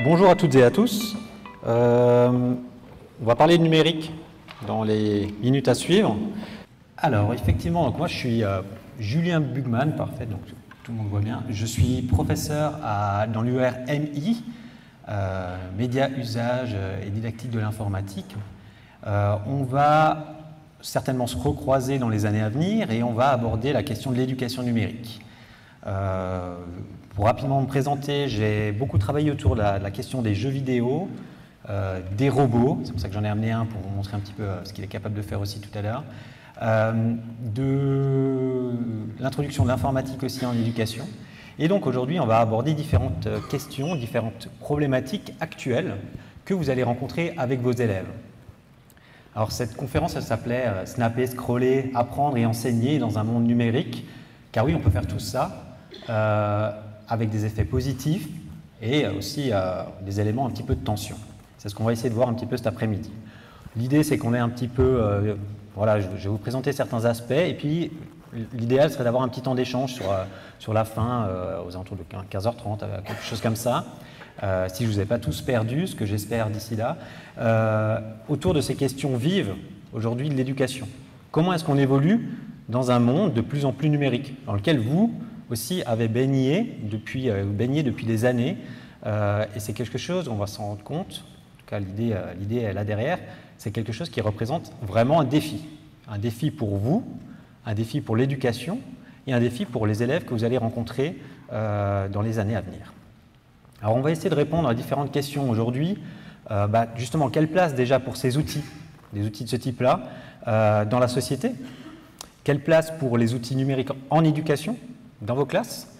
Bonjour à toutes et à tous. On va parler de numérique dans les minutes à suivre. Alors, effectivement, donc moi je suis Julien Bugman, parfait, donc tout le monde voit bien. Je suis professeur dans l'URMI, Médias, Usage et Didactique de l'informatique. On va certainement se recroiser dans les années à venir et on va aborder la question de l'éducation numérique. Pour rapidement me présenter, j'ai beaucoup travaillé autour de la question des jeux vidéo, des robots, c'est pour ça que j'en ai amené un pour vous montrer un petit peu ce qu'il est capable de faire aussi tout à l'heure, de l'introduction de l'informatique aussi en éducation. Et donc aujourd'hui, on va aborder différentes questions, différentes problématiques actuelles que vous allez rencontrer avec vos élèves. Alors cette conférence, elle s'appelait « Snapper, scroller, apprendre et enseigner dans un monde numérique ». Car oui, on peut faire tout ça avec des effets positifs et aussi des éléments un petit peu de tension. C'est ce qu'on va essayer de voir un petit peu cet après-midi. L'idée, c'est qu'on ait un petit peu... voilà, je vais vous présenter certains aspects et puis l'idéal serait d'avoir un petit temps d'échange sur la fin, aux alentours de 15h30, quelque chose comme ça. Si je ne vous ai pas tous perdus, ce que j'espère d'ici là, autour de ces questions vives aujourd'hui de l'éducation. Comment est-ce qu'on évolue dans un monde de plus en plus numérique, dans lequel vous aussi avez baigné depuis des années, et c'est quelque chose, on va s'en rendre compte, en tout cas l'idée est là derrière, c'est quelque chose qui représente vraiment un défi pour vous, un défi pour l'éducation et un défi pour les élèves que vous allez rencontrer dans les années à venir. Alors on va essayer de répondre à différentes questions aujourd'hui, justement quelle place déjà pour ces outils, des outils de ce type-là, dans la société? Quelle place pour les outils numériques en éducation, dans vos classes?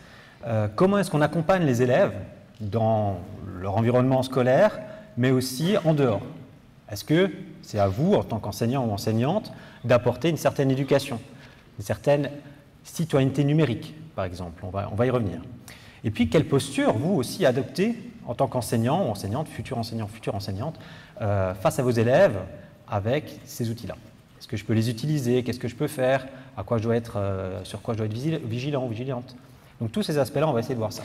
Comment est-ce qu'on accompagne les élèves dans leur environnement scolaire, mais aussi en dehors? Est-ce que c'est à vous, en tant qu'enseignant ou enseignante, d'apporter une certaine éducation, une certaine citoyenneté numérique, par exemple? On va y revenir. Et puis, quelle posture, vous aussi, adoptez en tant qu'enseignant ou enseignante, futur enseignante, face à vos élèves avec ces outils-là? Est-ce que je peux les utiliser? Qu'est-ce que je peux faire? Sur quoi je dois être vigilant ou vigilante? Donc tous ces aspects-là, on va essayer de voir ça.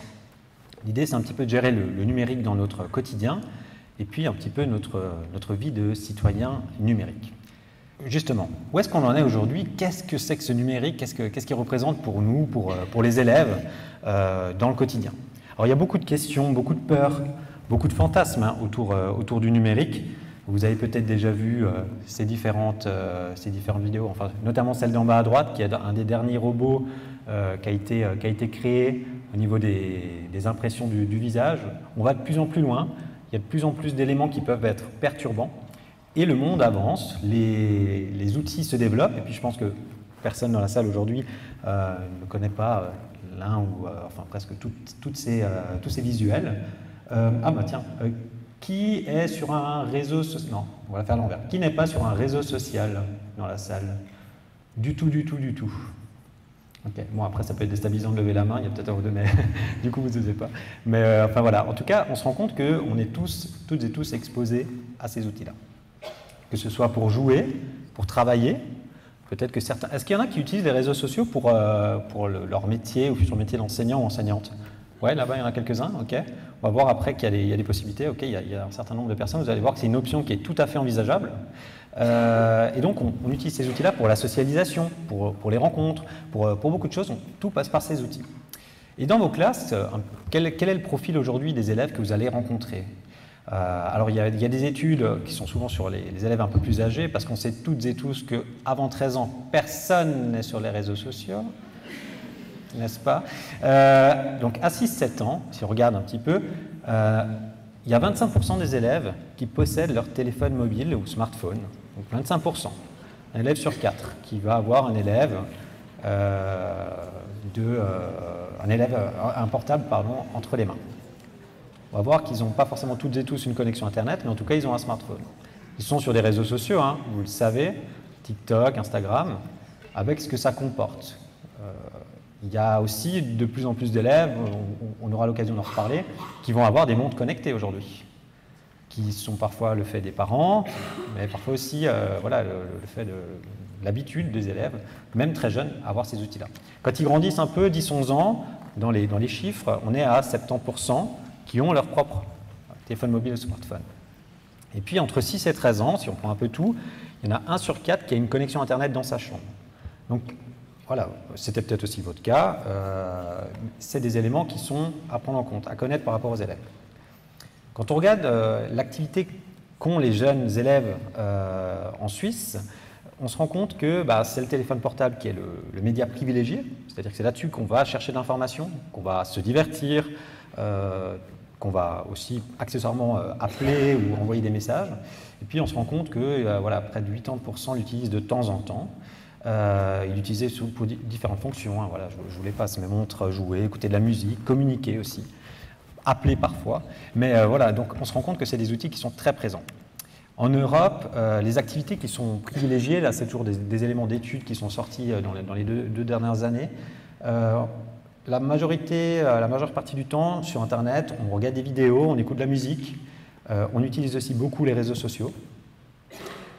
L'idée, c'est un petit peu de gérer le numérique dans notre quotidien et puis un petit peu notre vie de citoyen numérique. Justement, où est-ce qu'on en est aujourd'hui? Qu'est-ce que c'est que ce numérique? Qu'est-ce qu'il représente pour nous, pour les élèves dans le quotidien? Alors il y a beaucoup de questions, beaucoup de peurs, beaucoup de fantasmes autour du numérique. Vous avez peut-être déjà vu ces différentes vidéos, enfin, notamment celle d'en bas à droite, qui est un des derniers robots qui a été créé au niveau des impressions du visage. On va de plus en plus loin, il y a de plus en plus d'éléments qui peuvent être perturbants, et le monde avance, les outils se développent, et puis je pense que personne dans la salle aujourd'hui ne connaît pas l'un ou enfin presque tous ces visuels. Qui est sur un réseau social? Non, on va la faire à l'envers. Qui n'est pas sur un réseau social dans la salle? Du tout. Ok, bon après ça peut être déstabilisant de lever la main, il y a peut-être un ou deux, mais du coup vous n'osez pas. Mais enfin voilà, en tout cas on se rend compte qu'on est toutes et tous exposés à ces outils-là. Que ce soit pour jouer, pour travailler, peut-être que certains... Est-ce qu'il y en a qui utilisent les réseaux sociaux pour leur métier ou futur métier d'enseignant ou enseignante? Ouais, là-bas, il y en a quelques-uns, ok. On va voir après qu'il y a des possibilités, ok, il y a un certain nombre de personnes, vous allez voir que c'est une option qui est tout à fait envisageable. Et donc, on utilise ces outils-là pour la socialisation, pour les rencontres, pour beaucoup de choses, tout passe par ces outils. Et dans vos classes, quel est le profil aujourd'hui des élèves que vous allez rencontrer? Alors, il y a des études qui sont souvent sur les élèves un peu plus âgés, parce qu'on sait toutes et tous qu'avant 13 ans, personne n'est sur les réseaux sociaux. N'est-ce pas? Donc à 6-7 ans, si on regarde un petit peu, il y a 25% des élèves qui possèdent leur téléphone mobile ou smartphone. Donc 25%. Un élève sur 4 qui va avoir un portable entre les mains. On va voir qu'ils n'ont pas forcément toutes et tous une connexion Internet, mais en tout cas ils ont un smartphone. Ils sont sur des réseaux sociaux, hein, vous le savez, TikTok, Instagram, avec ce que ça comporte. Il y a aussi de plus en plus d'élèves, on aura l'occasion d'en reparler, qui vont avoir des montres connectées aujourd'hui, qui sont parfois le fait des parents, mais parfois aussi le fait de l'habitude des élèves, même très jeunes, à avoir ces outils-là. Quand ils grandissent un peu, 10-11 ans, dans les chiffres, on est à 70% qui ont leur propre téléphone mobile et smartphone. Et puis entre 6 et 13 ans, si on prend un peu tout, il y en a 1 sur 4 qui a une connexion Internet dans sa chambre. Donc voilà, c'était peut-être aussi votre cas. C'est des éléments qui sont à prendre en compte, à connaître par rapport aux élèves. Quand on regarde l'activité qu'ont les jeunes élèves en Suisse, on se rend compte que c'est le téléphone portable qui est le média privilégié, c'est-à-dire que c'est là-dessus qu'on va chercher de l'information, qu'on va se divertir, qu'on va aussi accessoirement appeler ou envoyer des messages. Et puis on se rend compte que près de 80% l'utilisent de temps en temps. Il l'utilisait pour différentes fonctions. Hein, voilà, je vous les passe, mes montres, jouer, écouter de la musique, communiquer aussi, appeler parfois. Mais voilà, donc on se rend compte que c'est des outils qui sont très présents. En Europe, les activités qui sont privilégiées, là c'est toujours des éléments d'études qui sont sortis dans les deux dernières années. La majeure partie du temps sur Internet, on regarde des vidéos, on écoute de la musique, on utilise aussi beaucoup les réseaux sociaux.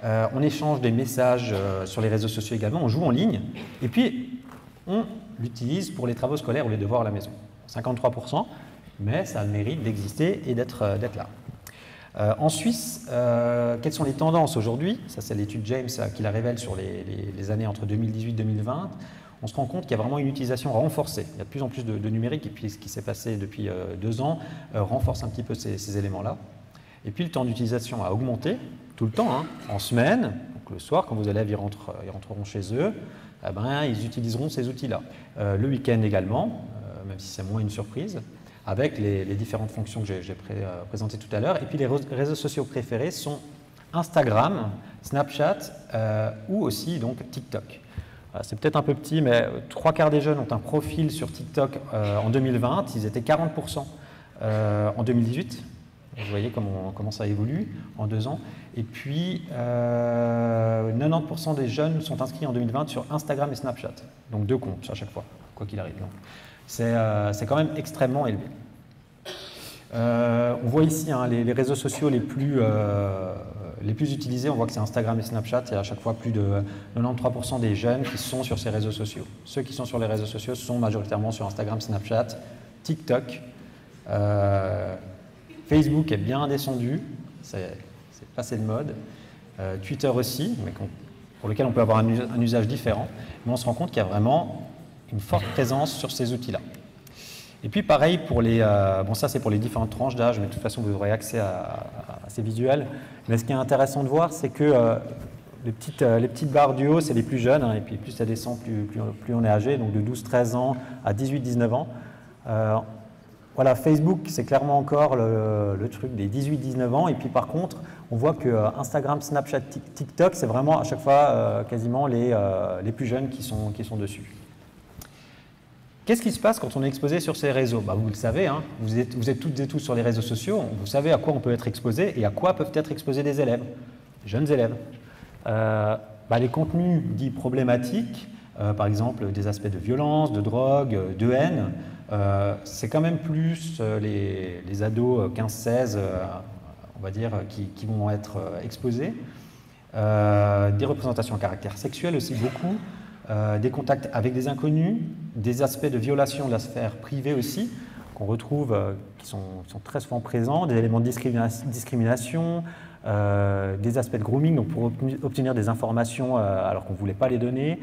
On échange des messages sur les réseaux sociaux également, on joue en ligne, et puis on l'utilise pour les travaux scolaires ou les devoirs à la maison. 53%, mais ça a le mérite d'exister et d'être là. En Suisse, quelles sont les tendances aujourd'hui? Ça, c'est l'étude James qui la révèle sur les années entre 2018 et 2020. On se rend compte qu'il y a vraiment une utilisation renforcée. Il y a de plus en plus de numérique, et puis ce qui s'est passé depuis 2 ans renforce un petit peu ces éléments-là. Et puis le temps d'utilisation a augmenté tout le temps, hein, en semaine, donc le soir, quand vos élèves ils rentreront chez eux, ils utiliseront ces outils-là. Le week-end également, même si c'est moins une surprise, avec les différentes fonctions que j'ai présentées tout à l'heure. Et puis les réseaux sociaux préférés sont Instagram, Snapchat ou aussi donc TikTok. C'est peut-être un peu petit, mais 3/4 des jeunes ont un profil sur TikTok en 2020, ils étaient 40% en 2018. Vous voyez comment ça évolue en 2 ans. Et puis, 90% des jeunes sont inscrits en 2020 sur Instagram et Snapchat. Donc 2 comptes à chaque fois, quoi qu'il arrive. C'est quand même extrêmement élevé. On voit ici les réseaux sociaux les plus utilisés. On voit que c'est Instagram et Snapchat. Il y a à chaque fois plus de 93% des jeunes qui sont sur ces réseaux sociaux. Ceux qui sont sur les réseaux sociaux sont majoritairement sur Instagram, Snapchat, TikTok. Facebook est bien descendu, c'est passé de mode. Twitter aussi, mais pour lequel on peut avoir un usage différent. Mais on se rend compte qu'il y a vraiment une forte présence sur ces outils-là. Et puis pareil pour les... ça c'est pour les différentes tranches d'âge, mais de toute façon vous aurez accès à ces visuels. Mais ce qui est intéressant de voir, c'est que les petites barres du haut, c'est les plus jeunes, hein, et puis plus ça descend, plus on est âgé, donc de 12-13 ans à 18-19 ans. Voilà, Facebook, c'est clairement encore le truc des 18-19 ans. Et puis par contre, on voit que Instagram, Snapchat, TikTok, c'est vraiment à chaque fois quasiment les plus jeunes qui sont dessus. Qu'est-ce qui se passe quand on est exposé sur ces réseaux? Vous le savez, hein, vous êtes toutes et tous sur les réseaux sociaux, vous savez à quoi on peut être exposé et à quoi peuvent être exposés des élèves, jeunes élèves. Les contenus dits problématiques, par exemple des aspects de violence, de drogue, de haine, c'est quand même plus les ados 15-16, on va dire, qui vont être exposés. Des représentations à caractère sexuel aussi beaucoup, des contacts avec des inconnus, des aspects de violation de la sphère privée aussi, qu'on retrouve, qui sont très souvent présents, des éléments de discrimination, des aspects de grooming, donc pour obtenir des informations alors qu'on ne voulait pas les donner.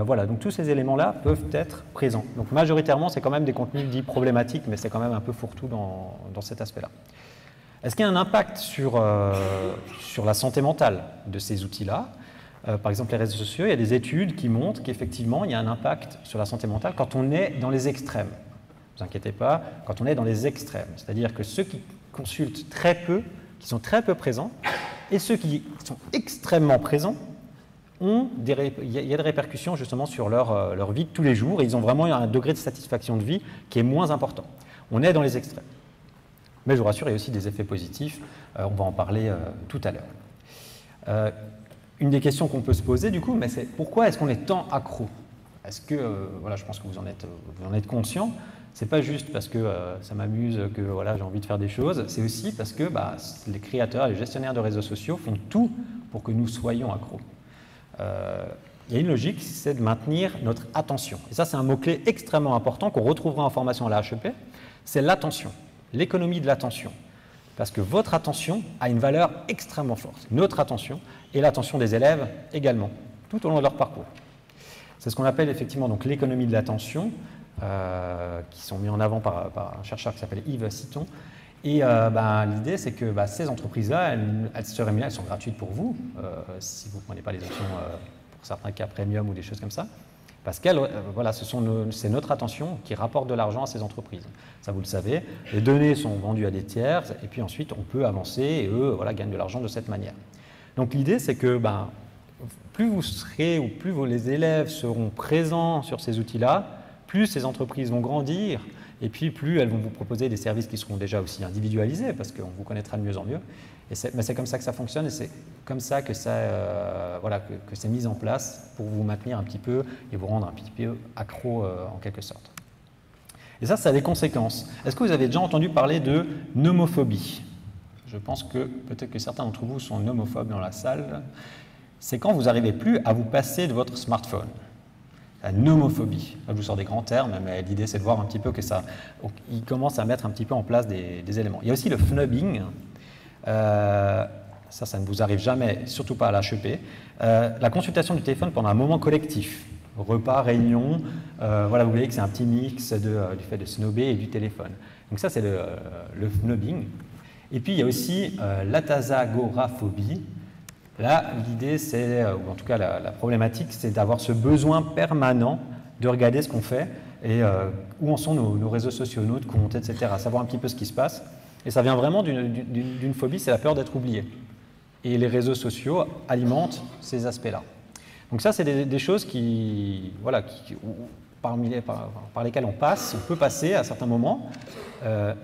Voilà, donc tous ces éléments-là peuvent être présents. Donc majoritairement, c'est quand même des contenus dits problématiques, mais c'est quand même un peu fourre-tout dans cet aspect-là. Est-ce qu'il y a un impact sur la santé mentale de ces outils-là? Par exemple, les réseaux sociaux, il y a des études qui montrent qu'effectivement, il y a un impact sur la santé mentale quand on est dans les extrêmes. Ne vous inquiétez pas, quand on est dans les extrêmes. C'est-à-dire que ceux qui consultent très peu, qui sont très peu présents, et ceux qui sont extrêmement présents, il y a des répercussions justement sur leur vie de tous les jours, et ils ont vraiment un degré de satisfaction de vie qui est moins important. On est dans les extrêmes. Mais je vous rassure, il y a aussi des effets positifs, on va en parler tout à l'heure. Une des questions qu'on peut se poser du coup, mais c'est pourquoi est-ce qu'on est tant accro? Est-ce que, voilà, je pense que vous en êtes conscient, c'est pas juste parce que ça m'amuse, que voilà, j'ai envie de faire des choses, c'est aussi parce que les créateurs, les gestionnaires de réseaux sociaux font tout pour que nous soyons accros. Il y a une logique, c'est de maintenir notre attention. Et ça, c'est un mot-clé extrêmement important qu'on retrouvera en formation à la HEP, c'est l'attention, l'économie de l'attention. parce que votre attention a une valeur extrêmement forte, notre attention et l'attention des élèves également, tout au long de leur parcours. C'est ce qu'on appelle effectivement donc l'économie de l'attention, qui sont mis en avant par un chercheur qui s'appelle Yves Citon. Et l'idée, c'est que ces entreprises-là, elles se rémunèrent, elles sont gratuites pour vous, si vous ne prenez pas les options, pour certains cas premium ou des choses comme ça, parce que voilà, c'est notre attention qui rapporte de l'argent à ces entreprises. Ça, vous le savez, les données sont vendues à des tiers, et puis ensuite, on peut avancer, et eux gagnent de l'argent de cette manière. Donc l'idée, c'est que plus vous serez ou plus les élèves seront présents sur ces outils-là, plus ces entreprises vont grandir et puis plus elles vont vous proposer des services qui seront déjà aussi individualisés parce qu'on vous connaîtra de mieux en mieux. Mais c'est comme ça que ça fonctionne et c'est comme ça que que c'est mis en place pour vous maintenir un petit peu et vous rendre un petit peu accro en quelque sorte. Et ça a des conséquences. Est-ce que vous avez déjà entendu parler de nomophobie? Je pense que peut-être que certains d'entre vous sont nomophobes dans la salle. C'est quand vous n'arrivez plus à vous passer de votre smartphone. La nomophobie. Là, je vous sors des grands termes, mais l'idée c'est de voir un petit peu que il commence à mettre un petit peu en place des éléments. Il y a aussi le snubbing. Ça ne vous arrive jamais, surtout pas à l'HEP. La consultation du téléphone pendant un moment collectif. Repas, réunion, vous voyez que c'est un petit mix du fait de snobber et du téléphone. Donc ça c'est le snubbing. Et puis il y a aussi l'atasagoraphobie. Là, l'idée, ou en tout cas la problématique, c'est d'avoir ce besoin permanent de regarder ce qu'on fait et où en sont nos réseaux sociaux, notre compte, etc. Savoir un petit peu ce qui se passe. Et ça vient vraiment d'une phobie, c'est la peur d'être oublié. Et les réseaux sociaux alimentent ces aspects-là. Donc ça, c'est des choses par lesquelles on peut passer à certains moments.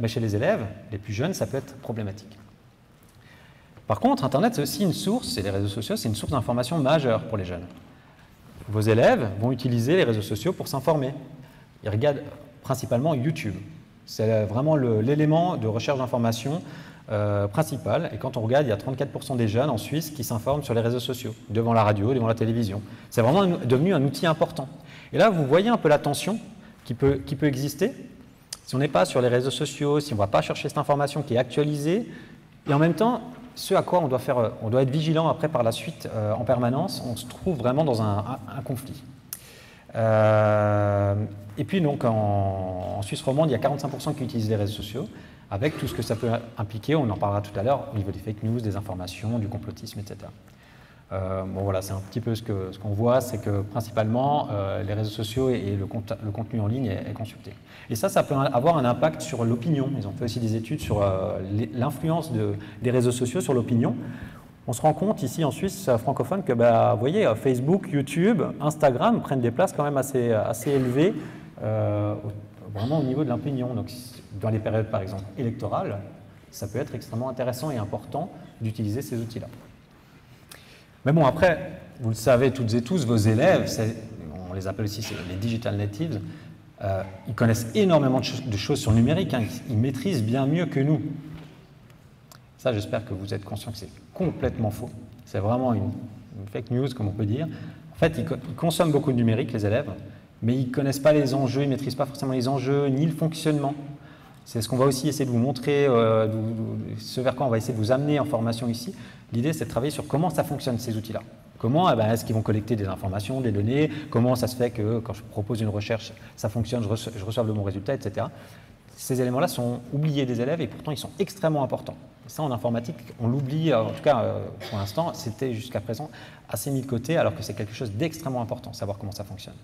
Mais chez les élèves, les plus jeunes, ça peut être problématique. Par contre, Internet, c'est aussi une source, et les réseaux sociaux, c'est une source d'information majeure pour les jeunes. Vos élèves vont utiliser les réseaux sociaux pour s'informer. Ils regardent principalement YouTube. C'est vraiment l'élément de recherche d'information principal. Et quand on regarde, il y a 34% des jeunes en Suisse qui s'informent sur les réseaux sociaux, devant la radio, devant la télévision. C'est vraiment devenu un outil important. Et là, vous voyez un peu la tension qui peut exister. Si on n'est pas sur les réseaux sociaux, si on ne va pas chercher cette information qui est actualisée, et en même temps, ce à quoi on doit être vigilant après par la suite en permanence, on se trouve vraiment dans un conflit. Et puis donc en Suisse romande, il y a 45% qui utilisent les réseaux sociaux, avec tout ce que ça peut impliquer, on en parlera tout à l'heure, au niveau des fake news, des informations, du complotisme, etc. C'est un petit peu ce qu'on voit, c'est que principalement les réseaux sociaux et le contenu en ligne est consulté. Et ça peut avoir un impact sur l'opinion. Ils ont fait aussi des études sur l'influence des réseaux sociaux sur l'opinion. On se rend compte ici en Suisse francophone que, vous voyez, Facebook, YouTube, Instagram prennent des places quand même assez élevées vraiment au niveau de l'opinion. Donc dans les périodes par exemple électorales, ça peut être extrêmement intéressant et important d'utiliser ces outils-là. Mais bon, après, vous le savez toutes et tous, vos élèves, on les appelle aussi les digital natives, ils connaissent énormément de choses sur le numérique, hein, ils maîtrisent bien mieux que nous. Ça, j'espère que vous êtes conscients que c'est complètement faux. C'est vraiment une fake news, comme on peut dire. En fait, ils consomment beaucoup de numérique, les élèves, mais ils ne connaissent pas les enjeux, ils ne maîtrisent pas forcément les enjeux, ni le fonctionnement. C'est ce qu'on va aussi essayer de vous montrer, ce vers quoi on va essayer de vous amener en formation ici. L'idée, c'est de travailler sur comment ça fonctionne, ces outils-là. Comment est-ce qu'ils vont collecter des informations, des données, comment ça se fait que quand je propose une recherche, ça fonctionne, je reçois le bon résultat, etc. Ces éléments-là sont oubliés des élèves et pourtant ils sont extrêmement importants. Et ça, en informatique, on l'oublie, en tout cas pour l'instant, c'était jusqu'à présent assez mis de côté alors que c'est quelque chose d'extrêmement important, savoir comment ça fonctionne.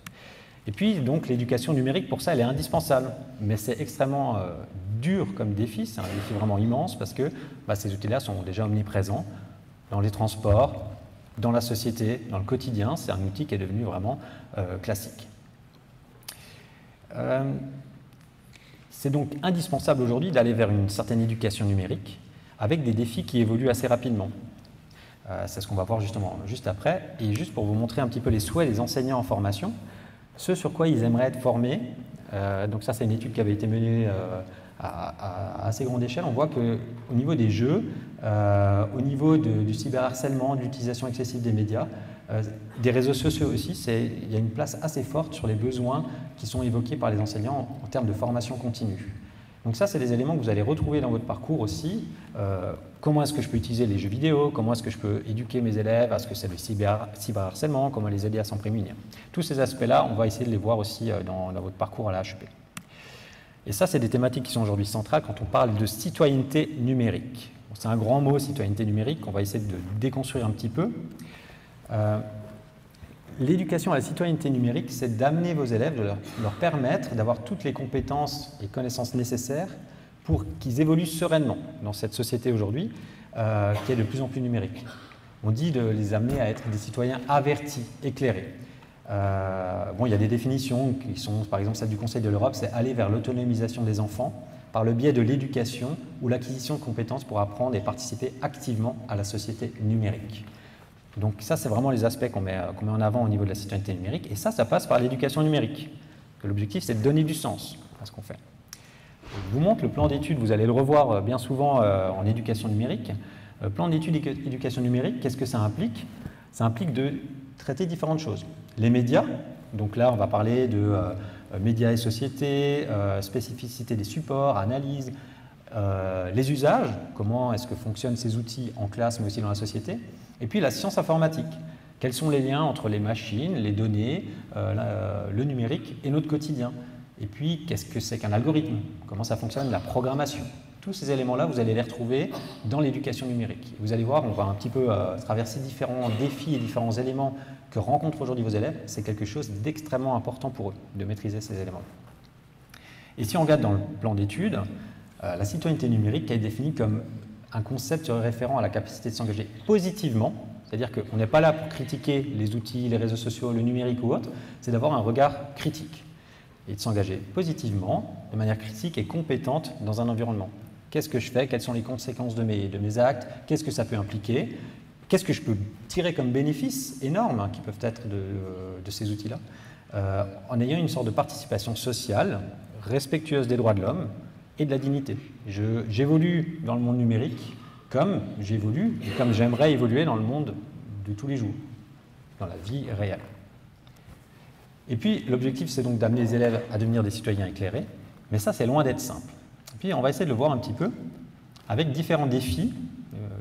Et puis, donc, l'éducation numérique, pour ça, elle est indispensable. Mais c'est extrêmement dur comme défi, c'est un défi vraiment immense parce que ces outils-là sont déjà omniprésents dans les transports, dans la société, dans le quotidien. C'est un outil qui est devenu vraiment classique. C'est donc indispensable aujourd'hui d'aller vers une certaine éducation numérique avec des défis qui évoluent assez rapidement. C'est ce qu'on va voir justement juste après. Et juste pour vous montrer un petit peu les souhaits des enseignants en formation, ce sur quoi ils aimeraient être formés. Donc ça, c'est une étude qui avait été menée à assez grande échelle. On voit qu'au niveau des jeux, au niveau du cyberharcèlement, de l'utilisation excessive des médias, des réseaux sociaux aussi, il y a une place assez forte sur les besoins qui sont évoqués par les enseignants en termes de formation continue. Donc ça, c'est des éléments que vous allez retrouver dans votre parcours aussi. Comment est-ce que je peux utiliser les jeux vidéo? Comment est-ce que je peux éduquer mes élèves à ce que c'est le cyberharcèlement? Comment les aider à s'en prémunir? Tous ces aspects-là, on va essayer de les voir aussi dans votre parcours à la HEP. Et ça, c'est des thématiques qui sont aujourd'hui centrales quand on parle de citoyenneté numérique. Bon, c'est un grand mot, citoyenneté numérique, qu'on va essayer de déconstruire un petit peu. L'éducation à la citoyenneté numérique, c'est d'amener vos élèves, de leur permettre d'avoir toutes les compétences et connaissances nécessaires pour qu'ils évoluent sereinement dans cette société aujourd'hui qui est de plus en plus numérique. On dit de les amener à être des citoyens avertis, éclairés. Bon, il y a des définitions qui sont, par exemple, celle du Conseil de l'Europe, c'est aller vers l'autonomisation des enfants par le biais de l'éducation ou l'acquisition de compétences pour apprendre et participer activement à la société numérique. Donc ça, c'est vraiment les aspects qu'on met en avant au niveau de la citoyenneté numérique. Et ça passe par l'éducation numérique. L'objectif, c'est de donner du sens à ce qu'on fait. Je vous montre le plan d'études, vous allez le revoir bien souvent en éducation numérique. Plan d'études éducation numérique, qu'est-ce que ça implique? Ça implique de traiter différentes choses. Les médias, donc là, on va parler de médias et société, spécificité des supports, analyse, les usages, comment est-ce que fonctionnent ces outils en classe, mais aussi dans la société. Et puis la science informatique. Quels sont les liens entre les machines, les données, le numérique et notre quotidien? Et puis, qu'est-ce que c'est qu'un algorithme? Comment ça fonctionne, la programmation? Tous ces éléments-là, vous allez les retrouver dans l'éducation numérique. Vous allez voir, on va un petit peu traverser différents défis et différents éléments que rencontrent aujourd'hui vos élèves. C'est quelque chose d'extrêmement important pour eux, de maîtriser ces éléments. Et si on regarde dans le plan d'études, la citoyenneté numérique est définie comme un concept référent à la capacité de s'engager positivement, c'est-à-dire qu'on n'est pas là pour critiquer les outils, les réseaux sociaux, le numérique ou autre, c'est d'avoir un regard critique et de s'engager positivement, de manière critique et compétente dans un environnement. Qu'est-ce que je fais? Quelles sont les conséquences de mes actes? Qu'est-ce que ça peut impliquer? Qu'est-ce que je peux tirer comme bénéfices énormes qui peuvent être de ces outils-là, en ayant une sorte de participation sociale, respectueuse des droits de l'homme et de la dignité. J'évolue dans le monde numérique comme j'évolue et comme j'aimerais évoluer dans le monde de tous les jours, dans la vie réelle. Et puis, l'objectif, c'est donc d'amener les élèves à devenir des citoyens éclairés, mais ça, c'est loin d'être simple. Et puis, on va essayer de le voir un petit peu avec différents défis.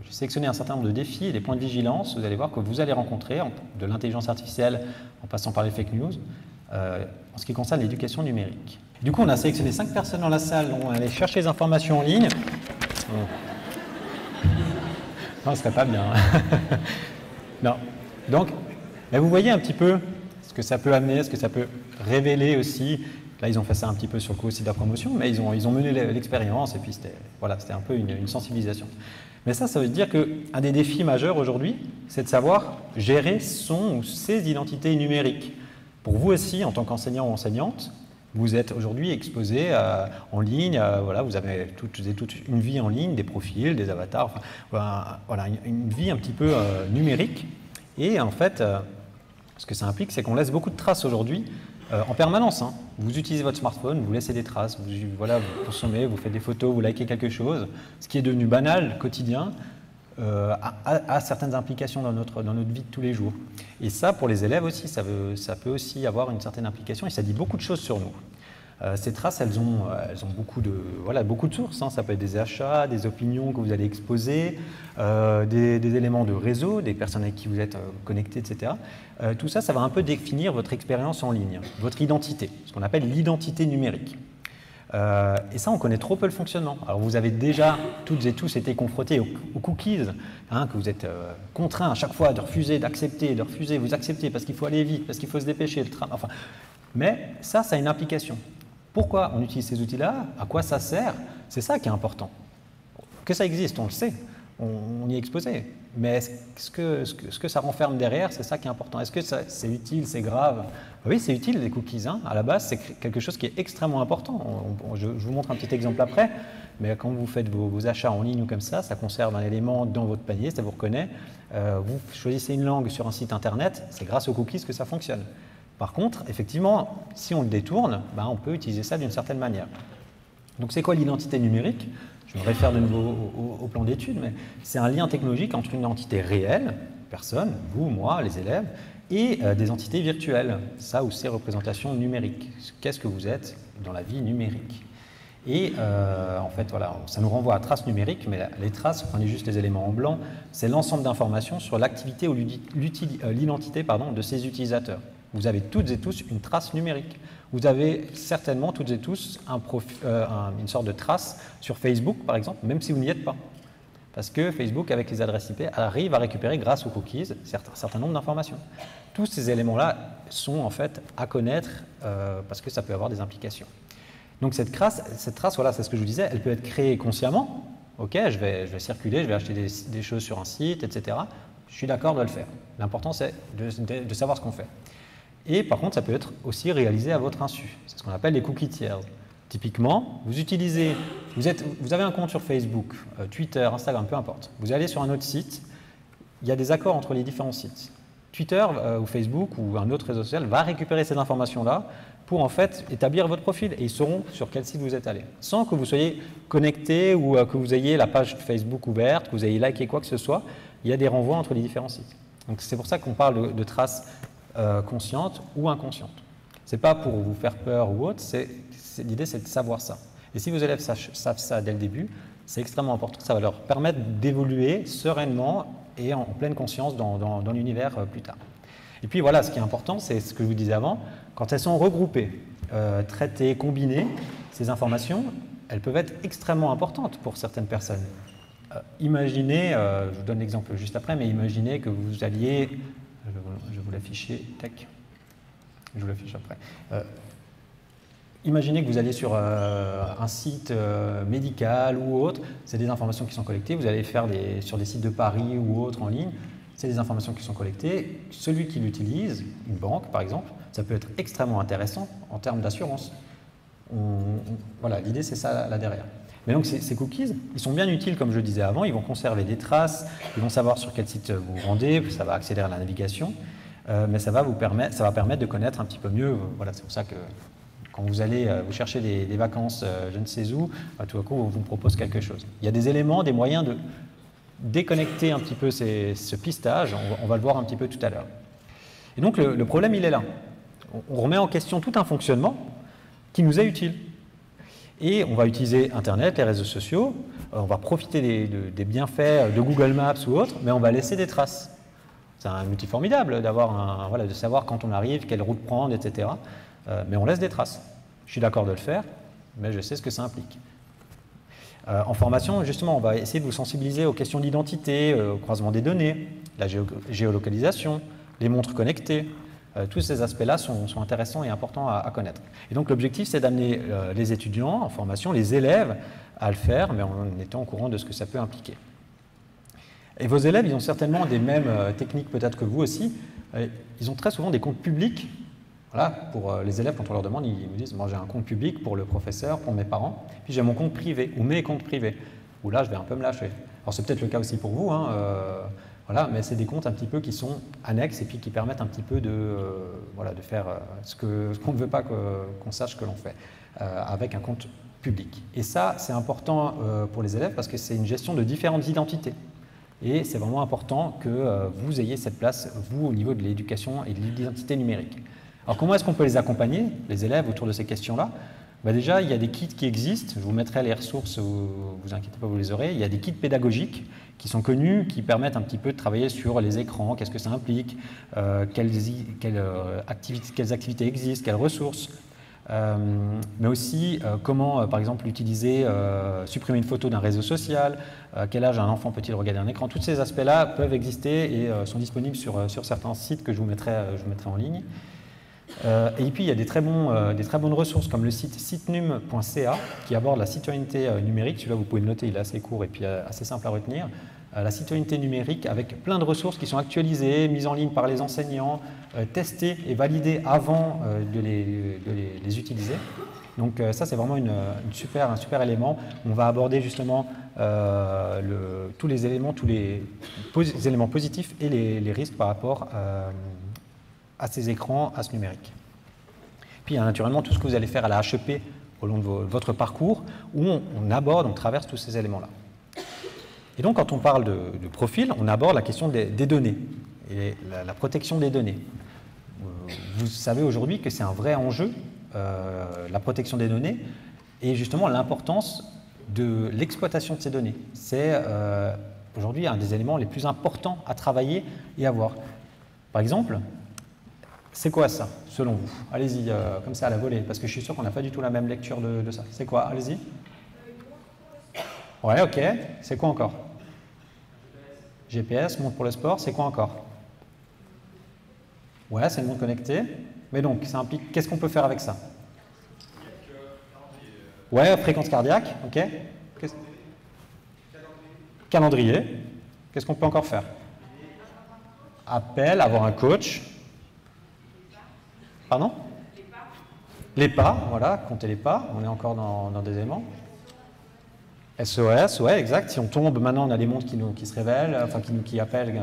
J'ai sélectionné un certain nombre de défis et des points de vigilance, vous allez voir, que vous allez rencontrer, de l'intelligence artificielle en passant par les fake news, en ce qui concerne l'éducation numérique. Du coup, on a sélectionné 5 personnes dans la salle, on va aller chercher les informations en ligne. Non, ce serait pas bien. Non. Donc, là, vous voyez un petit peu ce que ça peut amener, ce que ça peut révéler aussi. Là, ils ont fait ça un petit peu sur le coup aussi de la promotion, mais ils ont mené l'expérience et puis c'était un peu une sensibilisation. Mais ça veut dire qu'un des défis majeurs aujourd'hui, c'est de savoir gérer son ou ses identités numériques. Pour vous aussi, en tant qu'enseignant ou enseignante, vous êtes aujourd'hui exposé en ligne, vous avez toute une vie en ligne, des profils, des avatars, une vie un petit peu numérique. Et en fait, ce que ça implique, c'est qu'on laisse beaucoup de traces aujourd'hui en permanence. Hein. Vous utilisez votre smartphone, vous laissez des traces, vous consommez, vous faites des photos, vous likez quelque chose, ce qui est devenu banal, quotidien, a certaines implications dans notre vie de tous les jours. Et ça, pour les élèves aussi, ça peut aussi avoir une certaine implication et ça dit beaucoup de choses sur nous. Ces traces, elles ont beaucoup de sources. Hein. Ça peut être des achats, des opinions que vous allez exposer, des éléments de réseau, des personnes avec qui vous êtes connectés, etc. Tout ça, ça va un peu définir votre expérience en ligne, votre identité, ce qu'on appelle l'identité numérique. Et ça, on connaît trop peu le fonctionnement. Alors, vous avez déjà toutes et tous été confrontés aux cookies, hein, que vous êtes contraints à chaque fois de refuser, d'accepter, de refuser, vous acceptez parce qu'il faut aller vite, parce qu'il faut se dépêcher, mais ça a une implication. Pourquoi on utilise ces outils-là? À quoi ça sert? C'est ça qui est important. Que ça existe, on le sait, on y est exposé. Mais ce que ça renferme derrière, c'est ça qui est important. Est-ce que c'est utile, c'est grave? Oui, c'est utile, les cookies. Hein. À la base, c'est quelque chose qui est extrêmement important. Je vous montre un petit exemple après, mais quand vous faites vos achats en ligne ou comme ça conserve un élément dans votre panier, ça vous reconnaît. Vous choisissez une langue sur un site internet, c'est grâce aux cookies que ça fonctionne. Par contre, effectivement, si on le détourne, on peut utiliser ça d'une certaine manière. Donc c'est quoi l'identité numérique? Je me réfère de nouveau au plan d'études, mais c'est un lien technologique entre une entité réelle, personne, vous, moi, les élèves, et des entités virtuelles, ça ou ces représentations numériques. Qu'est-ce que vous êtes dans la vie numérique? Et en fait, voilà, ça nous renvoie à traces numériques, mais les traces, prenez juste les éléments en blanc, c'est l'ensemble d'informations sur l'activité ou l'identité de ces utilisateurs. Vous avez toutes et tous une trace numérique. Vous avez certainement toutes et tous une sorte de trace sur Facebook, par exemple, même si vous n'y êtes pas. Parce que Facebook, avec les adresses IP, arrive à récupérer, grâce aux cookies, un certain nombre d'informations. Tous ces éléments-là sont en fait à connaître parce que ça peut avoir des implications. Donc cette trace, voilà, c'est ce que je vous disais, elle peut être créée consciemment. Ok, je vais circuler, je vais acheter des choses sur un site, etc. Je suis d'accord de le faire. L'important, c'est de savoir ce qu'on fait. Et par contre, ça peut être aussi réalisé à votre insu. C'est ce qu'on appelle les cookies tiers. Typiquement, vous avez un compte sur Facebook, Twitter, Instagram, peu importe. Vous allez sur un autre site, il y a des accords entre les différents sites. Twitter ou Facebook ou un autre réseau social va récupérer ces informations-là pour en fait établir votre profil et ils sauront sur quel site vous êtes allé. Sans que vous soyez connecté ou que vous ayez la page Facebook ouverte, que vous ayez liké quoi que ce soit, il y a des renvois entre les différents sites. Donc c'est pour ça qu'on parle de traces conscientes ou inconscientes. Ce n'est pas pour vous faire peur ou autre, l'idée c'est de savoir ça. Et si vos élèves savent ça dès le début, c'est extrêmement important, ça va leur permettre d'évoluer sereinement et en pleine conscience dans l'univers plus tard. Et puis voilà, ce qui est important, c'est ce que je vous disais avant, quand elles sont regroupées, traitées, combinées, ces informations, elles peuvent être extrêmement importantes pour certaines personnes. Imaginez, je vous donne l'exemple juste après, mais imaginez que vous alliez, je vais vous l'afficher, tac, je vous l'affiche après. Imaginez que vous allez sur un site médical ou autre, c'est des informations qui sont collectées, vous allez faire sur des sites de paris ou autres en ligne, c'est des informations qui sont collectées. Celui qui l'utilise, une banque par exemple, ça peut être extrêmement intéressant en termes d'assurance. Voilà, l'idée c'est ça là derrière. Mais donc ces cookies, ils sont bien utiles comme je le disais avant, ils vont conserver des traces, ils vont savoir sur quel site vous vous rendez, ça va accélérer la navigation, mais ça va permettre de connaître un petit peu mieux, voilà, c'est pour ça que quand vous allez vous chercher des vacances je ne sais où, tout à coup on vous propose quelque chose. Il y a des éléments, des moyens de déconnecter un petit peu ce pistage, on va le voir un petit peu tout à l'heure. Et donc le problème il est là. On remet en question tout un fonctionnement qui nous est utile. Et on va utiliser Internet, les réseaux sociaux, on va profiter des bienfaits de Google Maps ou autres, mais on va laisser des traces. C'est un outil formidable de savoir quand on arrive, quelle route prendre, etc. Mais on laisse des traces. Je suis d'accord de le faire, mais je sais ce que ça implique. En formation, justement, on va essayer de vous sensibiliser aux questions d'identité, au croisement des données, la géolocalisation, les montres connectées. Tous ces aspects-là sont intéressants et importants à connaître. Et donc l'objectif, c'est d'amener les étudiants en formation, les élèves, à le faire, mais en étant au courant de ce que ça peut impliquer. Et vos élèves, ils ont certainement des mêmes techniques peut-être que vous aussi. Ils ont très souvent des comptes publics. Voilà, pour les élèves, quand on leur demande, ils me disent « moi j'ai un compte public pour le professeur, pour mes parents, puis j'ai mon compte privé ou mes comptes privés, où là je vais un peu me lâcher ». Alors c'est peut-être le cas aussi pour vous, voilà, mais c'est des comptes un petit peu qui sont annexes et puis qui permettent un petit peu de faire ce qu'on ne veut pas qu'on sache que l'on fait avec un compte public. Et ça, c'est important pour les élèves parce que c'est une gestion de différentes identités. Et c'est vraiment important que vous ayez cette place, vous, au niveau de l'éducation et de l'identité numérique. Alors comment est-ce qu'on peut les accompagner, les élèves, autour de ces questions-là? Déjà, il y a des kits qui existent, je vous mettrai les ressources, vous inquiétez pas, vous les aurez. Il y a des kits pédagogiques qui sont connus, qui permettent un petit peu de travailler sur les écrans, qu'est-ce que ça implique, quelles activités existent, quelles ressources, mais aussi comment, par exemple, utiliser, supprimer une photo d'un réseau social, quel âge un enfant peut-il regarder un écran. Tous ces aspects-là peuvent exister et sont disponibles sur certains sites que je vous mettrai en ligne. Et puis il y a des très bonnes ressources comme le site sitenum.ca qui aborde la citoyenneté numérique. Celui-là vous pouvez le noter, il est assez court et puis assez simple à retenir. La citoyenneté numérique avec plein de ressources qui sont actualisées, mises en ligne par les enseignants, testées et validées avant de les utiliser. Donc ça c'est vraiment un super élément. On va aborder justement tous les éléments positifs et les risques par rapport à ces écrans, à ce numérique. Puis il y a naturellement tout ce que vous allez faire à la HEP au long de votre parcours, où on traverse tous ces éléments-là. Et donc quand on parle de profil, on aborde la question des données et la protection des données. Vous savez aujourd'hui que c'est un vrai enjeu, la protection des données, et justement l'importance de l'exploitation de ces données. C'est aujourd'hui un des éléments les plus importants à travailler et à voir. Par exemple, c'est quoi ça, selon vous? Allez-y, comme ça à la volée, parce que je suis sûr qu'on n'a pas du tout la même lecture de ça. C'est quoi? Allez-y. Ouais, ok. C'est quoi encore? GPS, montre pour le sport, c'est quoi encore? Ouais, c'est le monde connecté. Mais donc, ça implique, qu'est-ce qu'on peut faire avec ça? Ouais, fréquence cardiaque, ok. Calendrier. Qu'est-ce qu'on peut encore faire? Appel, avoir un coach. Pardon? Les pas, voilà, compter les pas. On est encore dans des éléments. SOS, ouais, exact. Si on tombe, maintenant on a des montres qui se révèlent, enfin qui appellent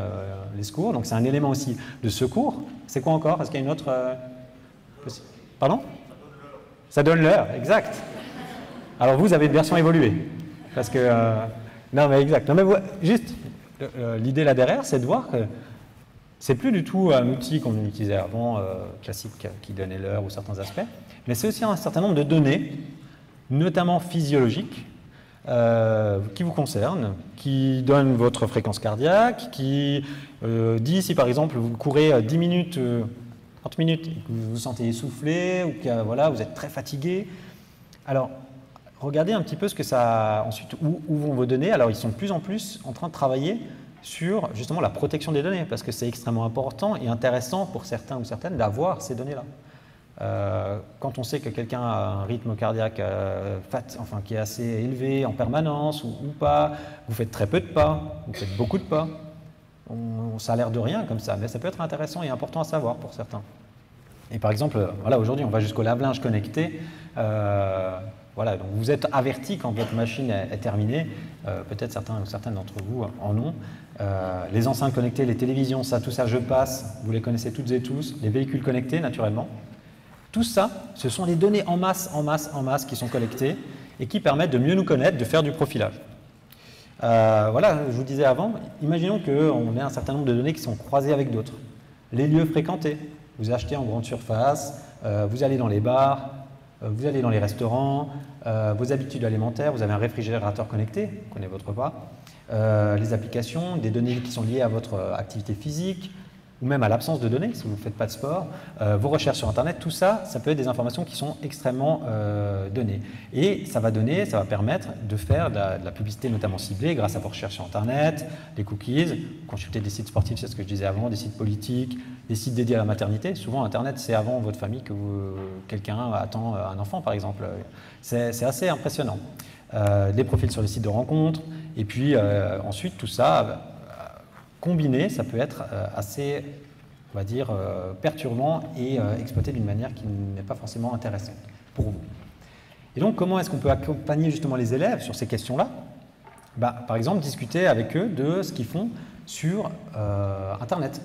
les secours. Donc c'est un élément aussi de secours. C'est quoi encore? Est-ce qu'il y a une autre Pardon? Ça donne l'heure, exact. Alors vous avez une version évoluée. Parce que... non mais exact. Non mais juste, l'idée là derrière, c'est de voir que c'est plus du tout un outil qu'on utilisait avant, classique, qui donnait l'heure ou certains aspects, mais c'est aussi un certain nombre de données, notamment physiologiques, qui vous concernent, qui donnent votre fréquence cardiaque, qui dit si par exemple vous courez 10 minutes, 30 minutes, et que vous vous sentez essoufflé, ou que voilà, vous êtes très fatigué. Alors, regardez un petit peu ce que ça... Ensuite, où vont vos données? Alors, ils sont de plus en plus en train de travailler sur justement la protection des données, parce que c'est extrêmement important et intéressant pour certains ou certaines d'avoir ces données-là. Quand on sait que quelqu'un a un rythme cardiaque qui est assez élevé en permanence ou pas, vous faites très peu de pas, vous faites beaucoup de pas, ça a l'air de rien comme ça, mais ça peut être intéressant et important à savoir pour certains. Et par exemple, voilà, aujourd'hui on va jusqu'au lave-linge connecté. Voilà, donc vous êtes averti quand votre machine est terminée, peut-être certains ou certaines d'entre vous en ont. Les enceintes connectées, les télévisions, tout ça je passe, vous les connaissez toutes et tous, les véhicules connectés naturellement. Tout ça, ce sont des données en masse qui sont collectées et qui permettent de mieux nous connaître, de faire du profilage. Voilà, je vous disais avant, imaginons qu'on ait un certain nombre de données qui sont croisées avec d'autres. Les lieux fréquentés, vous achetez en grande surface, vous allez dans les bars, vous allez dans les restaurants, vos habitudes alimentaires, vous avez un réfrigérateur connecté, vous connaissez votre repas, les applications, des données qui sont liées à votre activité physique, ou même à l'absence de données, si vous ne faites pas de sport, vos recherches sur Internet, tout ça, ça peut être des informations qui sont extrêmement données. Et ça va permettre de faire de la publicité notamment ciblée grâce à vos recherches sur Internet, des cookies, consulter des sites sportifs, c'est ce que je disais avant, des sites politiques, des sites dédiés à la maternité. Souvent, Internet, c'est avant votre famille que quelqu'un attend un enfant, par exemple. C'est assez impressionnant. Des profils sur les sites de rencontres, et puis ensuite, tout ça... combiné, ça peut être assez, on va dire, perturbant et exploité d'une manière qui n'est pas forcément intéressante pour vous. Et donc, comment est-ce qu'on peut accompagner justement les élèves sur ces questions-là? Par exemple, discuter avec eux de ce qu'ils font sur Internet.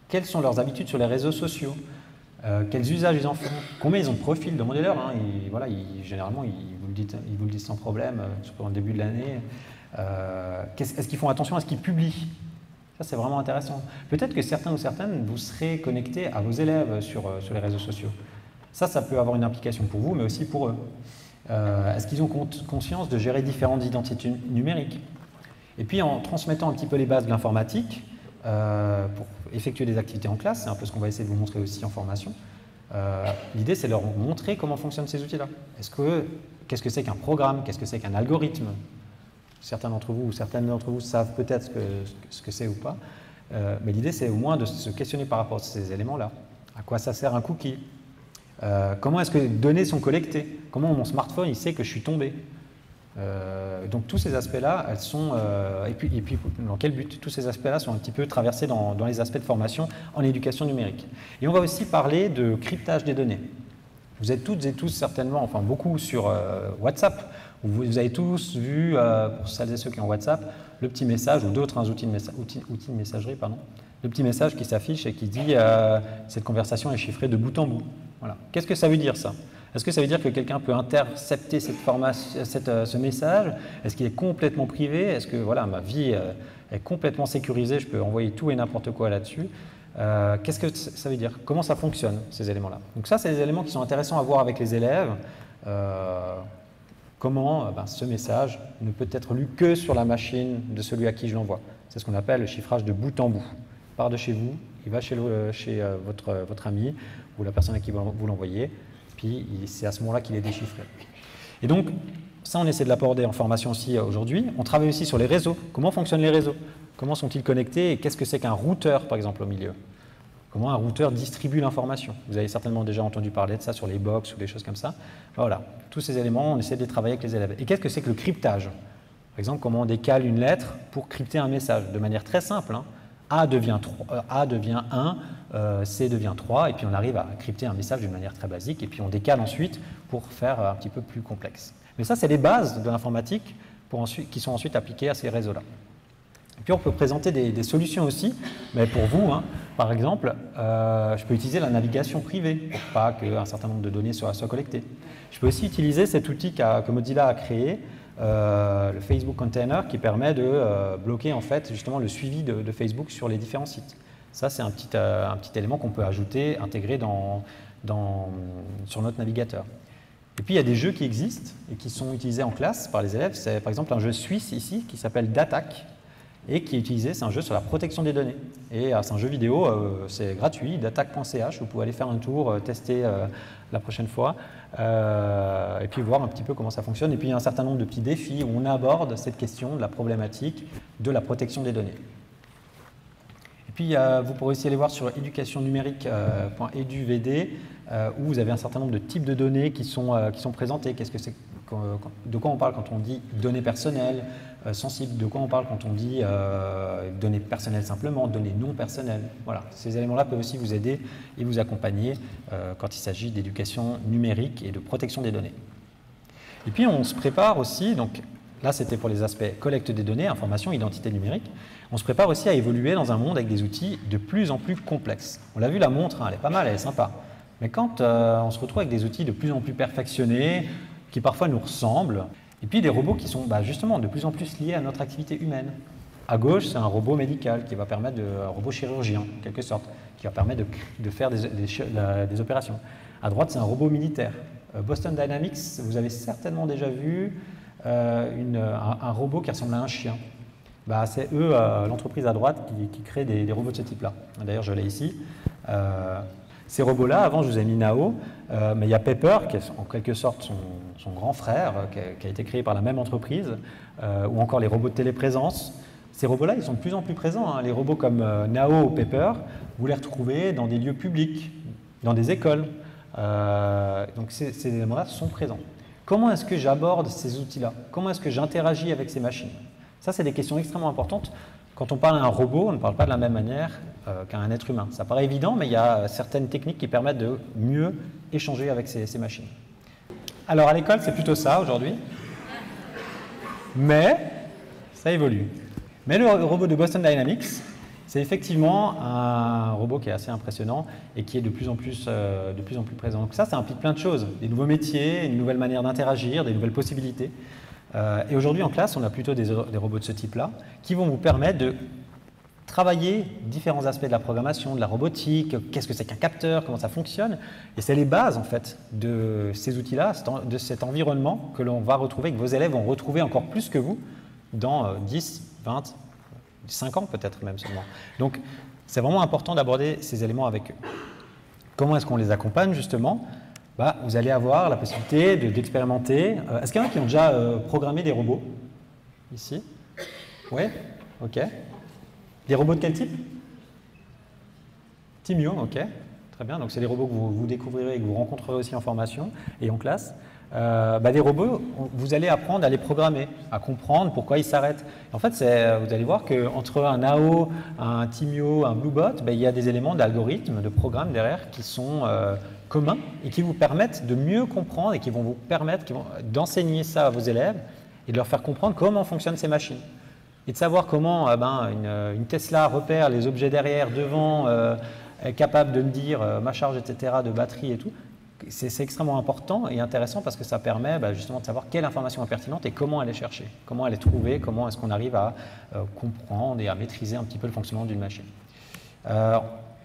Quelles sont leurs habitudes sur les réseaux sociaux? Quels usages ils en font? Combien ils ont de profils? Demandez-leur. Hein, voilà, généralement, ils vous le disent sans problème, surtout au début de l'année. Est-ce qu'ils font attention à ce qu'ils publient? Ça, c'est vraiment intéressant. Peut-être que certains ou certaines, vous serez connectés à vos élèves sur les réseaux sociaux. Ça peut avoir une implication pour vous, mais aussi pour eux. Est-ce qu'ils ont conscience de gérer différentes identités numériques? Et puis, en transmettant un petit peu les bases de l'informatique, pour effectuer des activités en classe, c'est un peu ce qu'on va essayer de vous montrer aussi en formation, l'idée, c'est de leur montrer comment fonctionnent ces outils-là. Qu'est-ce que c'est qu'un programme? Qu'est-ce que c'est qu'un algorithme? Certains d'entre vous ou certaines d'entre vous savent peut-être ce que c'est ou pas, mais l'idée c'est au moins de se questionner par rapport à ces éléments-là. À quoi ça sert un cookie? Comment est-ce que les données sont collectées? Comment mon smartphone il sait que je suis tombé? Donc tous ces aspects-là, elles sont et puis dans quel but? Tous ces aspects-là sont un petit peu traversés dans les aspects de formation en éducation numérique. Et on va aussi parler de cryptage des données. Vous êtes toutes et tous certainement, enfin beaucoup sur WhatsApp. Vous avez tous vu, pour celles et ceux qui ont WhatsApp, le petit message ou d'autres outils de messagerie, pardon, le petit message qui s'affiche et qui dit cette conversation est chiffrée de bout en bout. Voilà. Qu'est-ce que ça veut dire ça? Est-ce que ça veut dire que quelqu'un peut intercepter ce message? Est-ce qu'il est complètement privé? Est-ce que voilà, ma vie est complètement sécurisée? Je peux envoyer tout et n'importe quoi là-dessus? Qu'est-ce que ça veut dire? Comment ça fonctionne, ces éléments-là? Donc ça, c'est des éléments qui sont intéressants à voir avec les élèves. comment ce message ne peut être lu que sur la machine de celui à qui je l'envoie. C'est ce qu'on appelle le chiffrage de bout en bout. Il part de chez vous, il va chez votre ami ou la personne à qui vous l'envoyez, puis c'est à ce moment-là qu'il est déchiffré. Et donc, ça, on essaie de l'aborder en formation aussi aujourd'hui. On travaille aussi sur les réseaux. Comment fonctionnent les réseaux? Comment sont-ils connectés et qu'est-ce que c'est qu'un routeur, par exemple, au milieu? Comment un routeur distribue l'information? Vous avez certainement déjà entendu parler de ça sur les box ou des choses comme ça. Voilà, tous ces éléments, on essaie de les travailler avec les élèves. Et qu'est-ce que c'est que le cryptage? Par exemple, comment on décale une lettre pour crypter un message de manière très simple. A devient 1, C devient 3, et puis on arrive à crypter un message d'une manière très basique, et puis on décale ensuite pour faire un petit peu plus complexe. Mais ça, c'est les bases de l'informatique qui sont ensuite appliquées à ces réseaux-là. Et puis on peut présenter des solutions aussi, mais pour vous, par exemple, je peux utiliser la navigation privée pour pas qu'un certain nombre de données soient collectées. Je peux aussi utiliser cet outil que Mozilla a créé, le Facebook Container, qui permet de bloquer en fait justement le suivi de Facebook sur les différents sites. Ça, c'est un petit élément qu'on peut ajouter, intégrer sur notre navigateur. Et puis il y a des jeux qui existent et qui sont utilisés en classe par les élèves. C'est par exemple un jeu suisse ici qui s'appelle DATAC et qui est utilisé, c'est un jeu sur la protection des données. Et c'est un jeu vidéo, c'est gratuit, datac.ch, vous pouvez aller faire un tour, tester la prochaine fois, et puis voir un petit peu comment ça fonctionne. Et puis il y a un certain nombre de petits défis où on aborde cette question de la problématique de la protection des données. Et puis vous pourrez aussi aller voir sur éducationnumérique.eduvd où vous avez un certain nombre de types de données qui sont présentés. Qu'est-ce que c'est, de quoi on parle quand on dit données personnelles, sensibles, de quoi on parle quand on dit données personnelles simplement, données non personnelles. Voilà, ces éléments-là peuvent aussi vous aider et vous accompagner quand il s'agit d'éducation numérique et de protection des données. Et puis on se prépare aussi, donc là c'était pour les aspects collecte des données, information, identité numérique, on se prépare aussi à évoluer dans un monde avec des outils de plus en plus complexes. On l'a vu, la montre, elle est pas mal, elle est sympa. Mais quand on se retrouve avec des outils de plus en plus perfectionnés, qui parfois nous ressemblent, et puis des robots qui sont justement de plus en plus liés à notre activité humaine. À gauche, c'est un robot médical qui va permettre un robot chirurgien, en quelque sorte, qui va permettre de faire des opérations. À droite, c'est un robot militaire. Boston Dynamics, vous avez certainement déjà vu un robot qui ressemble à un chien. C'est eux, l'entreprise à droite, qui crée des robots de ce type-là. D'ailleurs, je l'ai ici. Ces robots-là, avant, je vous ai mis Nao, mais il y a Pepper, qui est en quelque sorte son grand frère, qui a été créé par la même entreprise, ou encore les robots de téléprésence. Ces robots-là, ils sont de plus en plus présents. Les robots comme Nao ou Pepper, vous les retrouvez dans des lieux publics, dans des écoles. Donc ces éléments-là sont présents. Comment est-ce que j'aborde ces outils-là? Comment est-ce que j'interagis avec ces machines? Ça, c'est des questions extrêmement importantes. Quand on parle à un robot, on ne parle pas de la même manière qu'à un être humain. Ça paraît évident, mais il y a certaines techniques qui permettent de mieux échanger avec ces machines. Alors à l'école, c'est plutôt ça aujourd'hui, mais ça évolue. Mais le robot de Boston Dynamics, c'est effectivement un robot qui est assez impressionnant et qui est de plus en plus présent. Donc ça implique plein de choses, des nouveaux métiers, une nouvelle manière d'interagir, des nouvelles possibilités. Et aujourd'hui en classe, on a plutôt des robots de ce type-là qui vont vous permettre de travailler différents aspects de la programmation, de la robotique, qu'est-ce que c'est qu'un capteur, comment ça fonctionne. Et c'est les bases en fait de ces outils-là, de cet environnement que l'on va retrouver, que vos élèves vont retrouver encore plus que vous dans 10, 20, 5 ans peut-être même seulement. Donc c'est vraiment important d'aborder ces éléments avec eux. Comment est-ce qu'on les accompagne justement? Vous allez avoir la possibilité d'expérimenter. Est-ce qu'il y en a qui ont déjà programmé des robots? Ici? Oui? Ok. Des robots de quel type? Timio, ok. Très bien. Donc c'est des robots que vous découvrirez et que vous rencontrerez aussi en formation et en classe. Des robots, vous allez apprendre à les programmer, à comprendre pourquoi ils s'arrêtent. En fait, vous allez voir qu'entre un Nao, un Timio, un Bluebot, il y a des éléments d'algorithme, de programme derrière qui sont communs et qui vous permettent de mieux comprendre et qui vont vous permettre d'enseigner ça à vos élèves et de leur faire comprendre comment fonctionnent ces machines. Et de savoir comment une Tesla repère les objets derrière, devant, est capable de me dire ma charge, etc., de batterie et tout. C'est extrêmement important et intéressant parce que ça permet justement de savoir quelle information est pertinente et comment aller chercher, comment aller trouver, comment est-ce qu'on arrive à comprendre et à maîtriser un petit peu le fonctionnement d'une machine.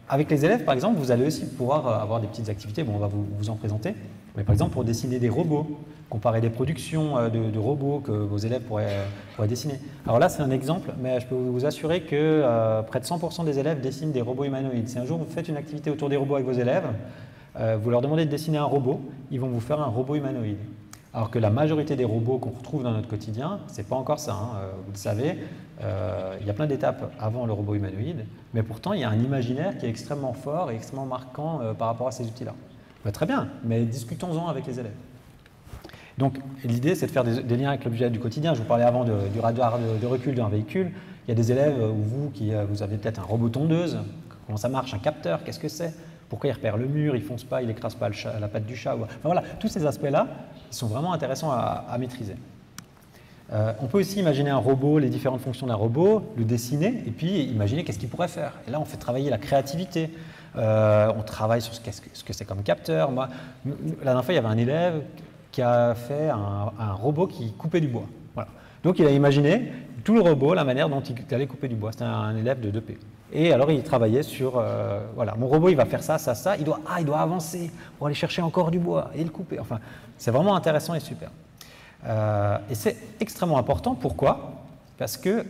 Avec les élèves, par exemple, vous allez aussi pouvoir avoir des petites activités, on va vous en présenter. Mais par exemple, pour dessiner des robots, comparer des productions de robots que vos élèves pourraient dessiner. Alors là, c'est un exemple, mais je peux vous assurer que près de 100% des élèves dessinent des robots humanoïdes. Si un jour vous faites une activité autour des robots avec vos élèves, vous leur demandez de dessiner un robot, ils vont vous faire un robot humanoïde. Alors que la majorité des robots qu'on retrouve dans notre quotidien, ce n'est pas encore ça, hein. Vous le savez, il y a plein d'étapes avant le robot humanoïde, mais pourtant il y a un imaginaire qui est extrêmement fort et extrêmement marquant par rapport à ces outils-là. Très bien, mais discutons-en avec les élèves. Donc l'idée, c'est de faire des liens avec l'objet du quotidien. Je vous parlais avant du radar de recul d'un véhicule. Il y a des élèves, ou vous avez peut-être un robot tondeuse. Comment ça marche? Un capteur, qu'est-ce que c'est? Pourquoi il repère le mur, il ne fonce pas, il n'écrase pas la patte du chat? Enfin voilà, tous ces aspects-là, ils sont vraiment intéressants à maîtriser. On peut aussi imaginer un robot, les différentes fonctions d'un robot, le dessiner, et puis imaginer qu'est-ce qu'il pourrait faire. Et là, on fait travailler la créativité. On travaille sur ce que c'est comme capteur. Moi, la dernière fois, il y avait un élève qui a fait un robot qui coupait du bois. Voilà. Donc, il a imaginé tout le robot, la manière dont il allait couper du bois. C'était un élève de 2P. Et alors, il travaillait sur, voilà, mon robot, il va faire ça, ça, ça. Il doit avancer pour aller chercher encore du bois et le couper. Enfin, c'est vraiment intéressant et super. Et c'est extrêmement important. Pourquoi? Parce que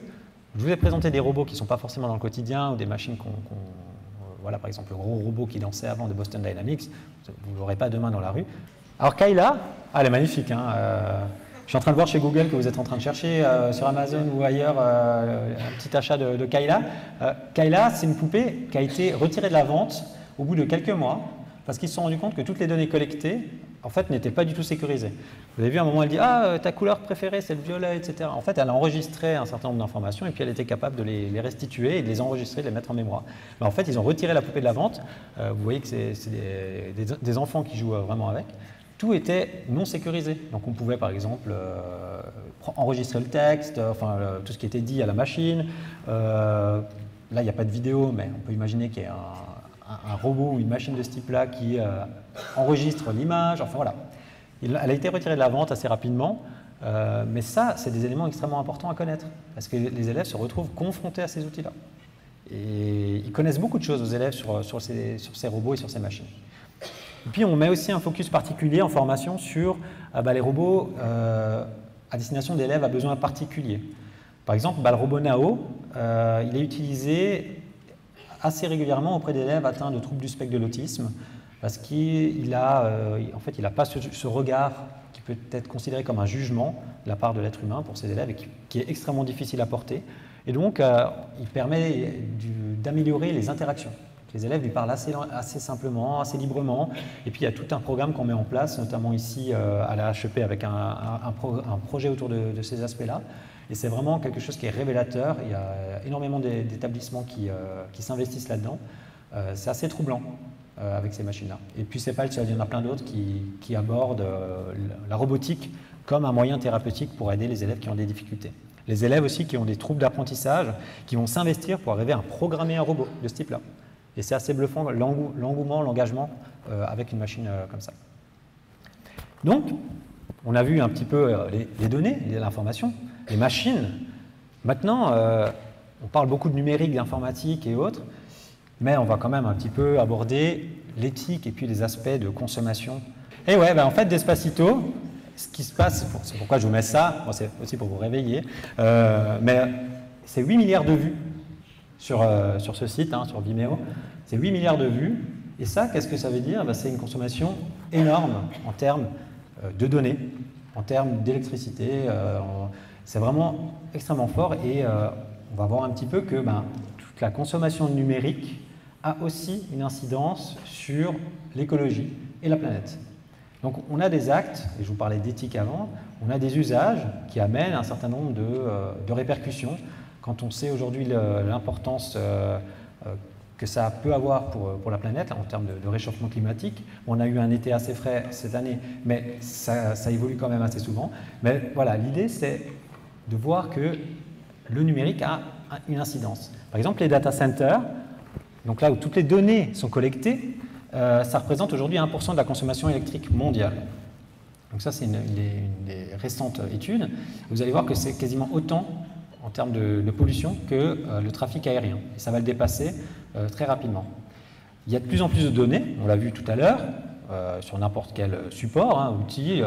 je vous ai présenté des robots qui ne sont pas forcément dans le quotidien ou des machines voilà, par exemple, le gros robot qui dansait avant de Boston Dynamics, vous ne l'aurez pas demain dans la rue. Alors Kayla, elle est magnifique. Hein, je suis en train de voir chez Google que vous êtes en train de chercher sur Amazon ou ailleurs un petit achat de Kayla. Kayla, c'est une poupée qui a été retirée de la vente au bout de quelques mois parce qu'ils se sont rendus compte que toutes les données collectées, en fait, n'étaient pas du tout sécurisées. Vous avez vu, à un moment, elle dit « Ah, ta couleur préférée, c'est le violet, etc. » En fait, elle a enregistré un certain nombre d'informations et puis elle était capable de les restituer et de les enregistrer, de les mettre en mémoire. Mais en fait, ils ont retiré la poupée de la vente. Vous voyez que c'est des enfants qui jouent vraiment avec. Tout était non sécurisé. Donc, on pouvait, par exemple, enregistrer le texte, tout ce qui était dit à la machine. Là, il n'y a pas de vidéo, mais on peut imaginer qu'il y ait un robot ou une machine de ce type-là qui enregistre l'image, enfin voilà. Elle a été retirée de la vente assez rapidement, mais ça, c'est des éléments extrêmement importants à connaître, parce que les élèves se retrouvent confrontés à ces outils-là. Et ils connaissent beaucoup de choses, aux élèves, sur ces robots et sur ces machines. Et puis, on met aussi un focus particulier en formation sur les robots à destination d'élèves à besoins particuliers. Par exemple, le robot Nao, il est utilisé assez régulièrement auprès d'élèves atteints de troubles du spectre de l'autisme, parce qu'il n'a pas ce regard qui peut être considéré comme un jugement de la part de l'être humain pour ces élèves et qui est extrêmement difficile à porter. Et donc, il permet d'améliorer les interactions. Les élèves lui parlent assez simplement, assez librement. Et puis, il y a tout un programme qu'on met en place, notamment ici à la HEP avec un projet autour de ces aspects-là. Et c'est vraiment quelque chose qui est révélateur. Il y a énormément d'établissements qui s'investissent là-dedans. C'est assez troublant avec ces machines-là. Et puis, c'est pas le seul, il y en a plein d'autres qui abordent la robotique comme un moyen thérapeutique pour aider les élèves qui ont des difficultés. Les élèves aussi qui ont des troubles d'apprentissage, qui vont s'investir pour arriver à programmer un robot de ce type-là. Et c'est assez bluffant, l'engouement, l'engagement avec une machine comme ça. Donc, on a vu un petit peu les données, l'information, les machines. Maintenant, on parle beaucoup de numérique, d'informatique et autres, mais on va quand même un petit peu aborder l'éthique et puis les aspects de consommation. Et ouais, en fait, Despacito, ce qui se passe, c'est pourquoi je vous mets ça, bon, c'est aussi pour vous réveiller, mais c'est 8 milliards de vues sur ce site, sur Vimeo, c'est 8 milliards de vues, et ça, qu'est-ce que ça veut dire? C'est une consommation énorme en termes de données, en termes d'électricité, c'est vraiment extrêmement fort, et on va voir un petit peu que toute la consommation numérique a aussi une incidence sur l'écologie et la planète. Donc on a des actes, et je vous parlais d'éthique avant, on a des usages qui amènent un certain nombre de répercussions. Quand on sait aujourd'hui l'importance que ça peut avoir pour la planète en termes de réchauffement climatique, on a eu un été assez frais cette année, mais ça évolue quand même assez souvent. Mais voilà, l'idée c'est de voir que le numérique a une incidence. Par exemple, les data centers, donc là où toutes les données sont collectées, ça représente aujourd'hui 1% de la consommation électrique mondiale. Donc ça, c'est une des récentes études. Vous allez voir que c'est quasiment autant en termes de pollution que le trafic aérien. Et ça va le dépasser très rapidement. Il y a de plus en plus de données, on l'a vu tout à l'heure, sur n'importe quel support, hein, outil,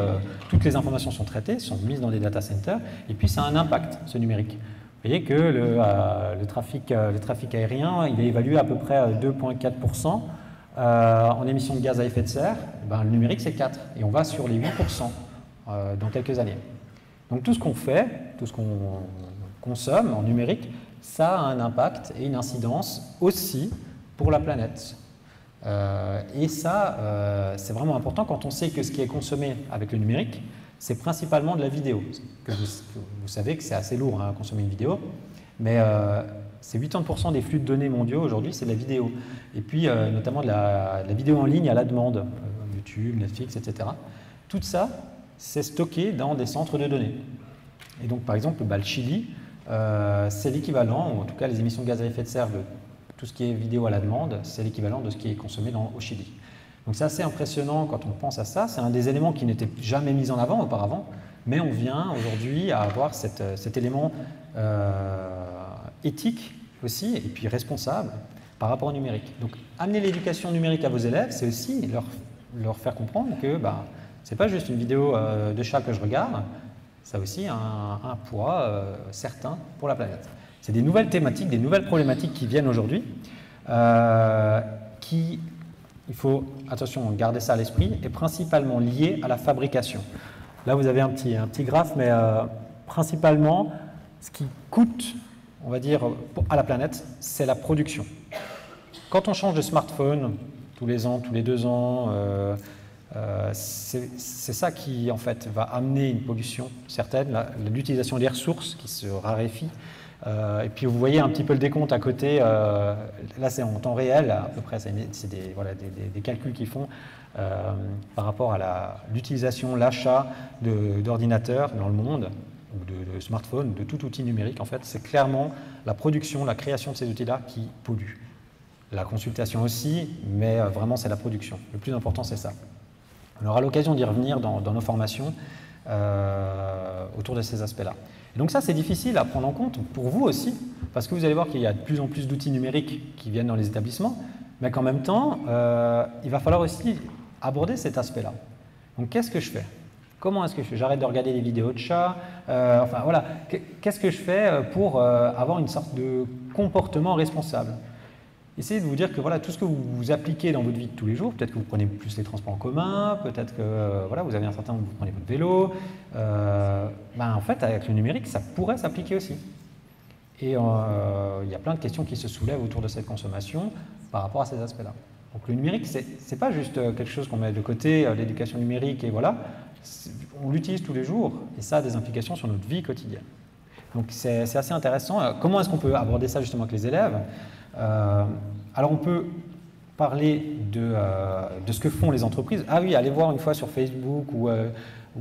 toutes les informations sont traitées, sont mises dans des data centers, et puis ça a un impact, ce numérique. Vous voyez que le trafic aérien, il est évalué à peu près à 2,4% en émissions de gaz à effet de serre. Ben, le numérique, c'est 4%, et on va sur les 8% dans quelques années. Donc tout ce qu'on fait, tout ce qu'on consomme en numérique, ça a un impact et une incidence aussi pour la planète. Et ça, c'est vraiment important quand on sait que ce qui est consommé avec le numérique, c'est principalement de la vidéo. Vous savez que c'est assez lourd à consommer une vidéo, mais c'est 80% des flux de données mondiaux aujourd'hui, c'est de la vidéo. Et puis notamment de la vidéo en ligne à la demande, YouTube, Netflix, etc. Tout ça, c'est stocké dans des centres de données. Et donc par exemple, le Chili, c'est l'équivalent, ou en tout cas les émissions de gaz à effet de serre de tout ce qui est vidéo à la demande, c'est l'équivalent de ce qui est consommé au Chili. Donc c'est assez impressionnant quand on pense à ça. C'est un des éléments qui n'était jamais mis en avant auparavant, mais on vient aujourd'hui à avoir cet élément éthique aussi, et puis responsable par rapport au numérique. Donc amener l'éducation numérique à vos élèves, c'est aussi leur faire comprendre que ce n'est pas juste une vidéo de chat que je regarde, ça a aussi un poids certain pour la planète. C'est des nouvelles thématiques, des nouvelles problématiques qui viennent aujourd'hui, qui, il faut, attention, garder ça à l'esprit, est principalement liées à la fabrication. Là, vous avez un petit graphe, mais principalement, ce qui coûte, on va dire, à la planète, c'est la production. Quand on change de smartphone, tous les ans, tous les 2 ans, c'est ça qui, en fait, va amener une pollution certaine, l'utilisation des ressources qui se raréfie. Et puis vous voyez un petit peu le décompte à côté, là c'est en temps réel, à peu près, c'est des calculs qu'ils font par rapport à l'utilisation, l'achat d'ordinateurs dans le monde, ou de smartphones, de tout outil numérique en fait. C'est clairement la production, la création de ces outils-là qui pollue. La consultation aussi, mais vraiment c'est la production. Le plus important c'est ça. On aura l'occasion d'y revenir dans nos formations autour de ces aspects-là. Et donc ça, c'est difficile à prendre en compte pour vous aussi, parce que vous allez voir qu'il y a de plus en plus d'outils numériques qui viennent dans les établissements, mais qu'en même temps, il va falloir aussi aborder cet aspect-là. Donc qu'est-ce que je fais? Comment est-ce que je fais? J'arrête de regarder des vidéos de chats, enfin voilà, qu'est-ce que je fais pour avoir une sorte de comportement responsable? Essayez de vous dire que voilà, tout ce que vous appliquez dans votre vie de tous les jours, peut-être que vous prenez plus les transports en commun, peut-être que voilà, vous avez un certain nombre, vous prenez votre vélo, en fait, avec le numérique, ça pourrait s'appliquer aussi. Et il y a plein de questions qui se soulèvent autour de cette consommation par rapport à ces aspects-là. Donc le numérique, c'est pas juste quelque chose qu'on met de côté, l'éducation numérique, et voilà, on l'utilise tous les jours, et ça a des implications sur notre vie quotidienne. Donc c'est assez intéressant. Comment est-ce qu'on peut aborder ça justement avec les élèves? Alors on peut parler de ce que font les entreprises. Ah oui, allez voir une fois sur Facebook où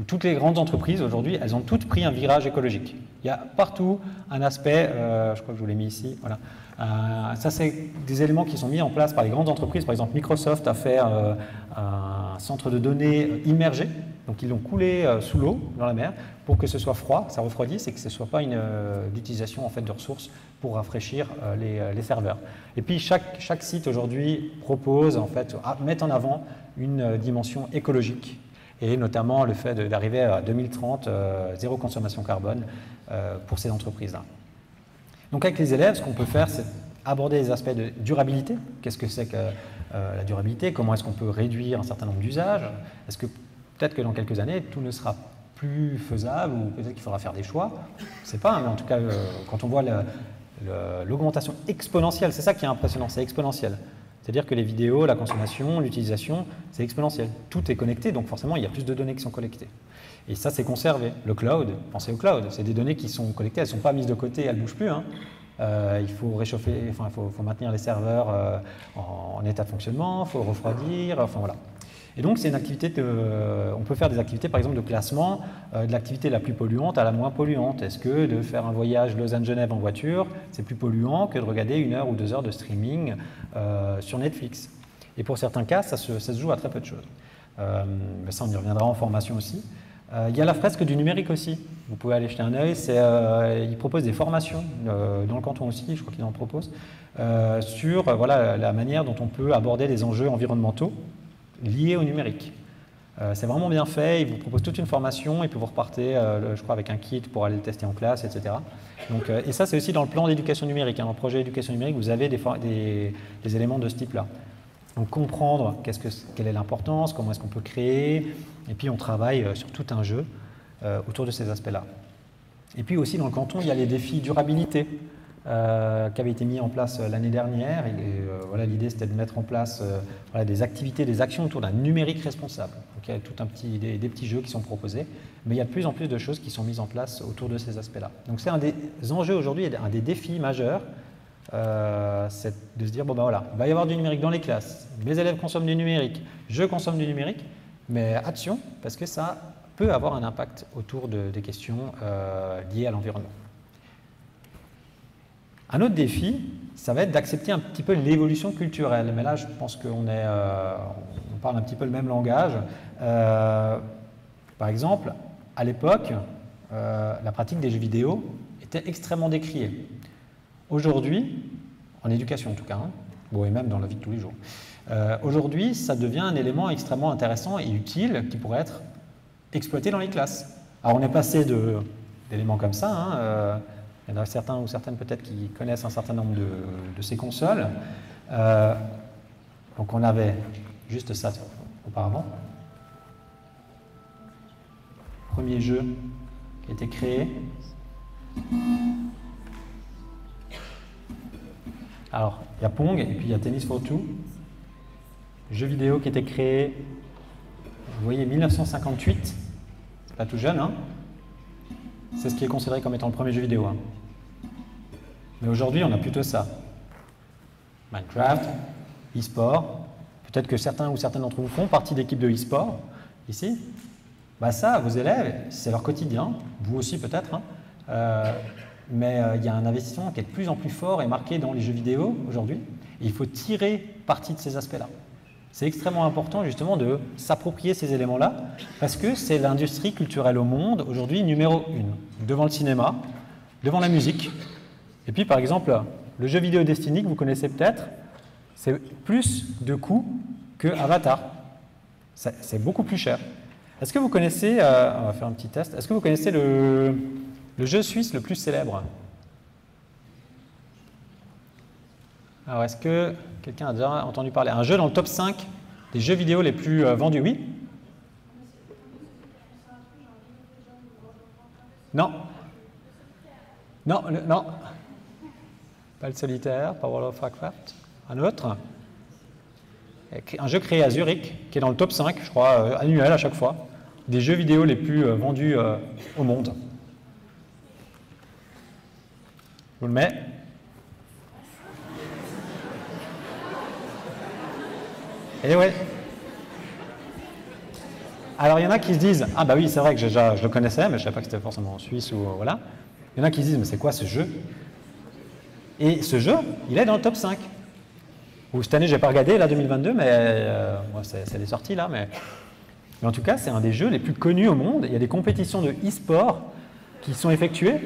toutes les grandes entreprises aujourd'hui, elles ont toutes pris un virage écologique. Il y a partout un aspect, je crois que je vous l'ai mis ici, voilà. Ça c'est des éléments qui sont mis en place par les grandes entreprises. Par exemple, Microsoft a fait un centre de données immergé, donc ils l'ont coulé sous l'eau, dans la mer, pour que ce soit froid, ça refroidisse et que ce ne soit pas l'utilisation en fait, de ressources pour rafraîchir les serveurs. Et puis chaque site aujourd'hui propose, en fait, mettre en avant une dimension écologique, et notamment le fait d'arriver à 2030, zéro consommation carbone pour ces entreprises-là. Donc avec les élèves, ce qu'on peut faire, c'est aborder les aspects de durabilité. Qu'est-ce que c'est que la durabilité? Comment est-ce qu'on peut réduire un certain nombre d'usages? Est-ce que peut-être que dans quelques années, tout ne sera plus faisable, ou peut-être qu'il faudra faire des choix? Je ne sais pas, mais en tout cas, quand on voit l'augmentation exponentielle, c'est ça qui est impressionnant, c'est exponentiel. C'est-à-dire que les vidéos, la consommation, l'utilisation, c'est exponentiel. Tout est connecté, donc forcément, il y a plus de données qui sont collectées. Et ça, c'est conservé. Le cloud, pensez au cloud, c'est des données qui sont collectées, elles ne sont pas mises de côté, elles ne bougent plus. Hein. Il faut réchauffer, enfin, il faut maintenir les serveurs en état de fonctionnement, il faut refroidir, enfin voilà. Et donc, c'est une activité on peut faire des activités, par exemple, de classement de l'activité la plus polluante à la moins polluante. Est-ce que de faire un voyage Lausanne-Genève en voiture, c'est plus polluant que de regarder 1 heure ou 2 heures de streaming sur Netflix? Et pour certains cas, ça se joue à très peu de choses. Mais ça, on y reviendra en formation aussi. Il y a la fresque du numérique aussi. Vous pouvez aller jeter un œil. Ils proposent des formations, dans le canton aussi, je crois qu'ils en proposent, sur voilà, la manière dont on peut aborder les enjeux environnementaux liés au numérique. C'est vraiment bien fait, il vous propose toute une formation et puis vous repartez, je crois, avec un kit pour aller le tester en classe, etc. Donc, et ça, c'est aussi dans le plan d'éducation numérique. Hein. Dans le projet d'éducation numérique, vous avez des éléments de ce type-là. Donc comprendre quelle est l'importance, comment est-ce qu'on peut créer, et puis on travaille sur tout un jeu autour de ces aspects-là. Et puis aussi dans le canton, il y a les défis durabilité qui avaient été mis en place l'année dernière. Et voilà, l'idée c'était de mettre en place voilà, des activités, des actions autour d'un numérique responsable. Donc il y a tout des petits jeux qui sont proposés, mais il y a de plus en plus de choses qui sont mises en place autour de ces aspects-là. Donc c'est un des enjeux aujourd'hui, un des défis majeurs, c'est de se dire, bon ben voilà, il va y avoir du numérique dans les classes, mes élèves consomment du numérique, je consomme du numérique, mais attention, parce que ça peut avoir un impact autour des questions liées à l'environnement. Un autre défi, ça va être d'accepter un petit peu l'évolution culturelle, mais là je pense qu'on on parle un petit peu le même langage. Par exemple, à l'époque, la pratique des jeux vidéo était extrêmement décriée. Aujourd'hui, en éducation en tout cas, hein, bon, et même dans la vie de tous les jours, aujourd'hui ça devient un élément extrêmement intéressant et utile qui pourrait être exploité dans les classes. Alors on est passé d'éléments comme ça, hein, il y en a certains ou certaines peut-être qui connaissent un certain nombre de ces consoles. Donc on avait juste ça auparavant. Premier jeu qui a été créé. Alors, il y a Pong et puis il y a Tennis for Two. Jeu vidéo qui a été créé, vous voyez, 1958. C'est pas tout jeune, hein. C'est ce qui est considéré comme étant le premier jeu vidéo. Hein. Mais aujourd'hui, on a plutôt ça. Minecraft, e-sport. Peut-être que certains ou certaines d'entre vous font partie d'équipes de e-sport, ici. Bah ça, vos élèves, c'est leur quotidien. Vous aussi peut-être. Hein. Mais il y a un investissement qui est de plus en plus fort et marqué dans les jeux vidéo aujourd'hui. Il faut tirer parti de ces aspects-là. C'est extrêmement important justement de s'approprier ces éléments-là parce que c'est l'industrie culturelle au monde aujourd'hui numéro 1. Devant le cinéma, devant la musique. Et puis par exemple, le jeu vidéo Destiny que vous connaissez peut-être, c'est plus de coûts que Avatar. C'est beaucoup plus cher. Est-ce que vous connaissez, on va faire un petit test, est-ce que vous connaissez le jeu suisse le plus célèbre? Alors, est-ce que quelqu'un a déjà entendu parler? Un jeu dans le top 5 des jeux vidéo les plus vendus, oui? Non. Non, non. Pas le solitaire, pas World of Warcraft. Un autre. Un jeu créé à Zurich, qui est dans le top 5, je crois, annuel à chaque fois, des jeux vidéo les plus vendus au monde. Je vous le mets. Et ouais. Alors il y en a qui se disent, ah bah oui c'est vrai que je le connaissais, mais je ne savais pas que c'était forcément en Suisse ou voilà. Il y en a qui se disent, mais c'est quoi ce jeu? Et ce jeu, il est dans le top 5. Ou cette année, je n'ai pas regardé, là 2022, mais moi c'est les sorties là, mais en tout cas c'est un des jeux les plus connus au monde. Il y a des compétitions de e-sport qui sont effectuées.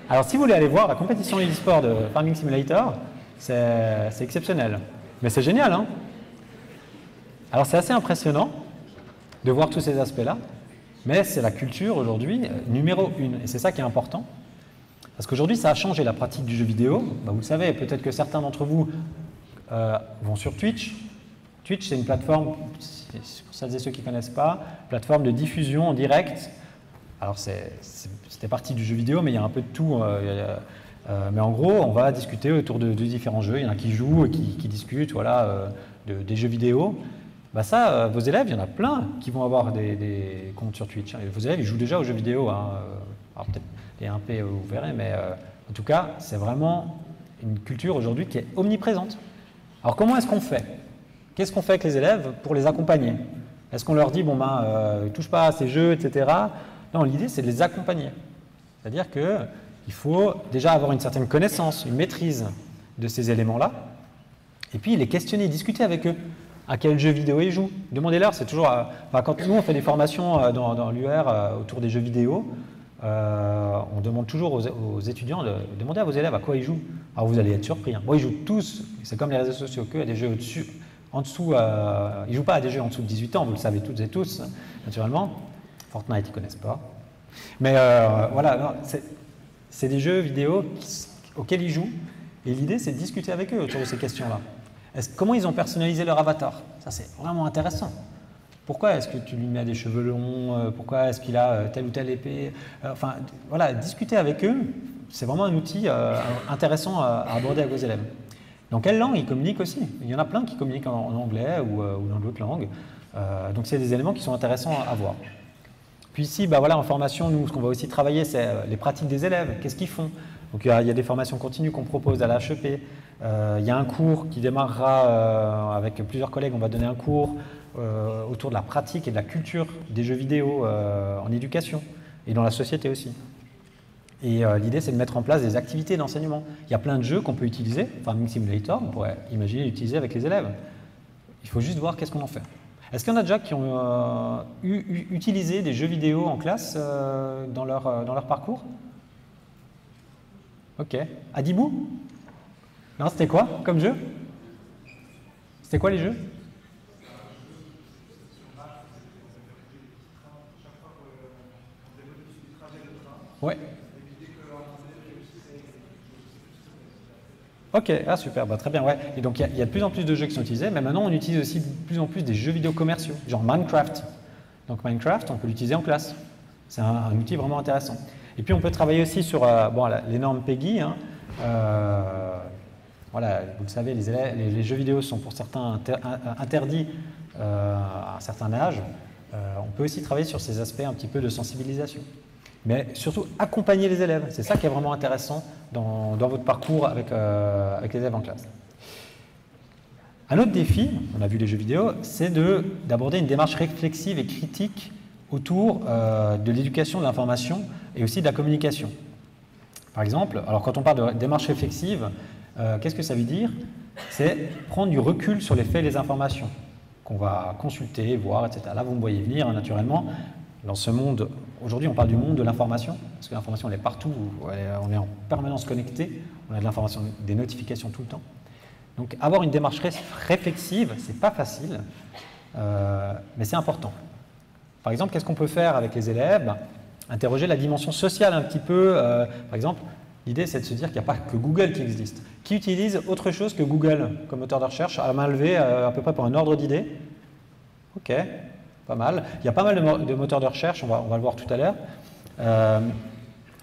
Alors si vous voulez aller voir la compétition de e-sport de Farming Simulator, c'est exceptionnel. Mais c'est génial, hein? Alors c'est assez impressionnant de voir tous ces aspects-là, mais c'est la culture aujourd'hui numéro 1. Et c'est ça qui est important. Parce qu'aujourd'hui, ça a changé la pratique du jeu vidéo. Ben, vous le savez, peut-être que certains d'entre vous vont sur Twitch. Twitch, c'est une plateforme, pour celles et ceux qui ne connaissent pas, plateforme de diffusion en direct. Alors c'était partie du jeu vidéo, mais il y a un peu de tout. Mais en gros, on va discuter autour de différents jeux. Il y en a qui jouent et qui discutent voilà, des jeux vidéo. Bah ça, vos élèves, il y en a plein qui vont avoir des comptes sur Twitch. Et vos élèves, ils jouent déjà aux jeux vidéo. Hein. Alors peut-être les 1P, vous verrez, mais en tout cas, c'est vraiment une culture aujourd'hui qui est omniprésente. Alors comment est-ce qu'on fait? Qu'est-ce qu'on fait avec les élèves pour les accompagner? Est-ce qu'on leur dit, bon ben, touche pas à ces jeux, etc. Non, l'idée, c'est de les accompagner. C'est-à-dire qu'il faut déjà avoir une certaine connaissance, une maîtrise de ces éléments-là, et puis les questionner, discuter avec eux. À quel jeu vidéo ils jouent? Demandez-leur, c'est toujours... quand nous, on fait des formations dans l'UR autour des jeux vidéo, on demande toujours aux étudiants de demander à vos élèves à quoi ils jouent. Alors vous allez être surpris. Hein. Bon, ils jouent tous, c'est comme les réseaux sociaux, qu'il y a des jeux En dessous, ils ne jouent pas à des jeux en dessous de 18 ans, vous le savez toutes et tous, naturellement. Fortnite, ils ne connaissent pas. Mais voilà, c'est des jeux vidéo auxquels ils jouent. Et l'idée, c'est de discuter avec eux autour de ces questions-là. Comment ils ont personnalisé leur avatar? Ça, c'est vraiment intéressant. Pourquoi est-ce que tu lui mets des cheveux longs? Pourquoi est-ce qu'il a telle ou telle épée? Enfin, voilà, discuter avec eux, c'est vraiment un outil intéressant à aborder avec vos élèves. Dans quelle langue ils communiquent aussi? Il y en a plein qui communiquent en anglais ou dans d'autres langues. Donc, c'est des éléments qui sont intéressants à voir. Puis ici, bah voilà, en formation, nous, ce qu'on va aussi travailler, c'est les pratiques des élèves. Qu'est-ce qu'ils font? Donc, il y a des formations continues qu'on propose à la HEP. Il y a un cours qui démarrera avec plusieurs collègues. On va donner un cours autour de la pratique et de la culture des jeux vidéo en éducation et dans la société aussi. Et l'idée, c'est de mettre en place des activités d'enseignement. Il y a plein de jeux qu'on peut utiliser. Farming Simulator, on pourrait imaginer l'utiliser avec les élèves. Il faut juste voir qu'est-ce qu'on en fait. Est-ce qu'il y en a déjà qui ont utilisé des jeux vidéo en classe dans leur parcours? Ok. Adibou? Non, c'était quoi comme jeu? C'était quoi les jeux? Ouais. Ok, ah super, bah, très bien, ouais. Et donc il y a de plus en plus de jeux qui sont utilisés, mais maintenant on utilise aussi de plus en plus des jeux vidéo commerciaux, genre Minecraft. Donc Minecraft, on peut l'utiliser en classe. C'est un outil vraiment intéressant. Et puis on peut travailler aussi sur les normes PEGI. Hein. Voilà, vous le savez, les jeux vidéo sont pour certains interdits à un certain âge. On peut aussi travailler sur ces aspects un petit peu de sensibilisation. Mais surtout accompagner les élèves. C'est ça qui est vraiment intéressant dans votre parcours avec les élèves en classe. Un autre défi, on a vu les jeux vidéo, c'est d'aborder une démarche réflexive et critique autour de l'éducation de l'information et aussi de la communication. Par exemple, alors quand on parle de démarche réflexive, qu'est-ce que ça veut dire? C'est prendre du recul sur les faits et les informations qu'on va consulter, voir, etc. Là, vous me voyez venir, hein, naturellement. Dans ce monde, aujourd'hui, on parle du monde de l'information, parce que l'information, elle est partout, on est en permanence connecté, on a de l'information, des notifications tout le temps. Donc, avoir une démarche réflexive, c'est pas facile, mais c'est important. Par exemple, qu'est-ce qu'on peut faire avec les élèves? Interroger la dimension sociale un petit peu. Par exemple, l'idée, c'est de se dire qu'il n'y a pas que Google qui existe. Qui utilise autre chose que Google comme moteur de recherche, à la main levée, à peu près pour un ordre d'idée? Ok. Pas mal. Il y a pas mal de moteurs de recherche, on va le voir tout à l'heure.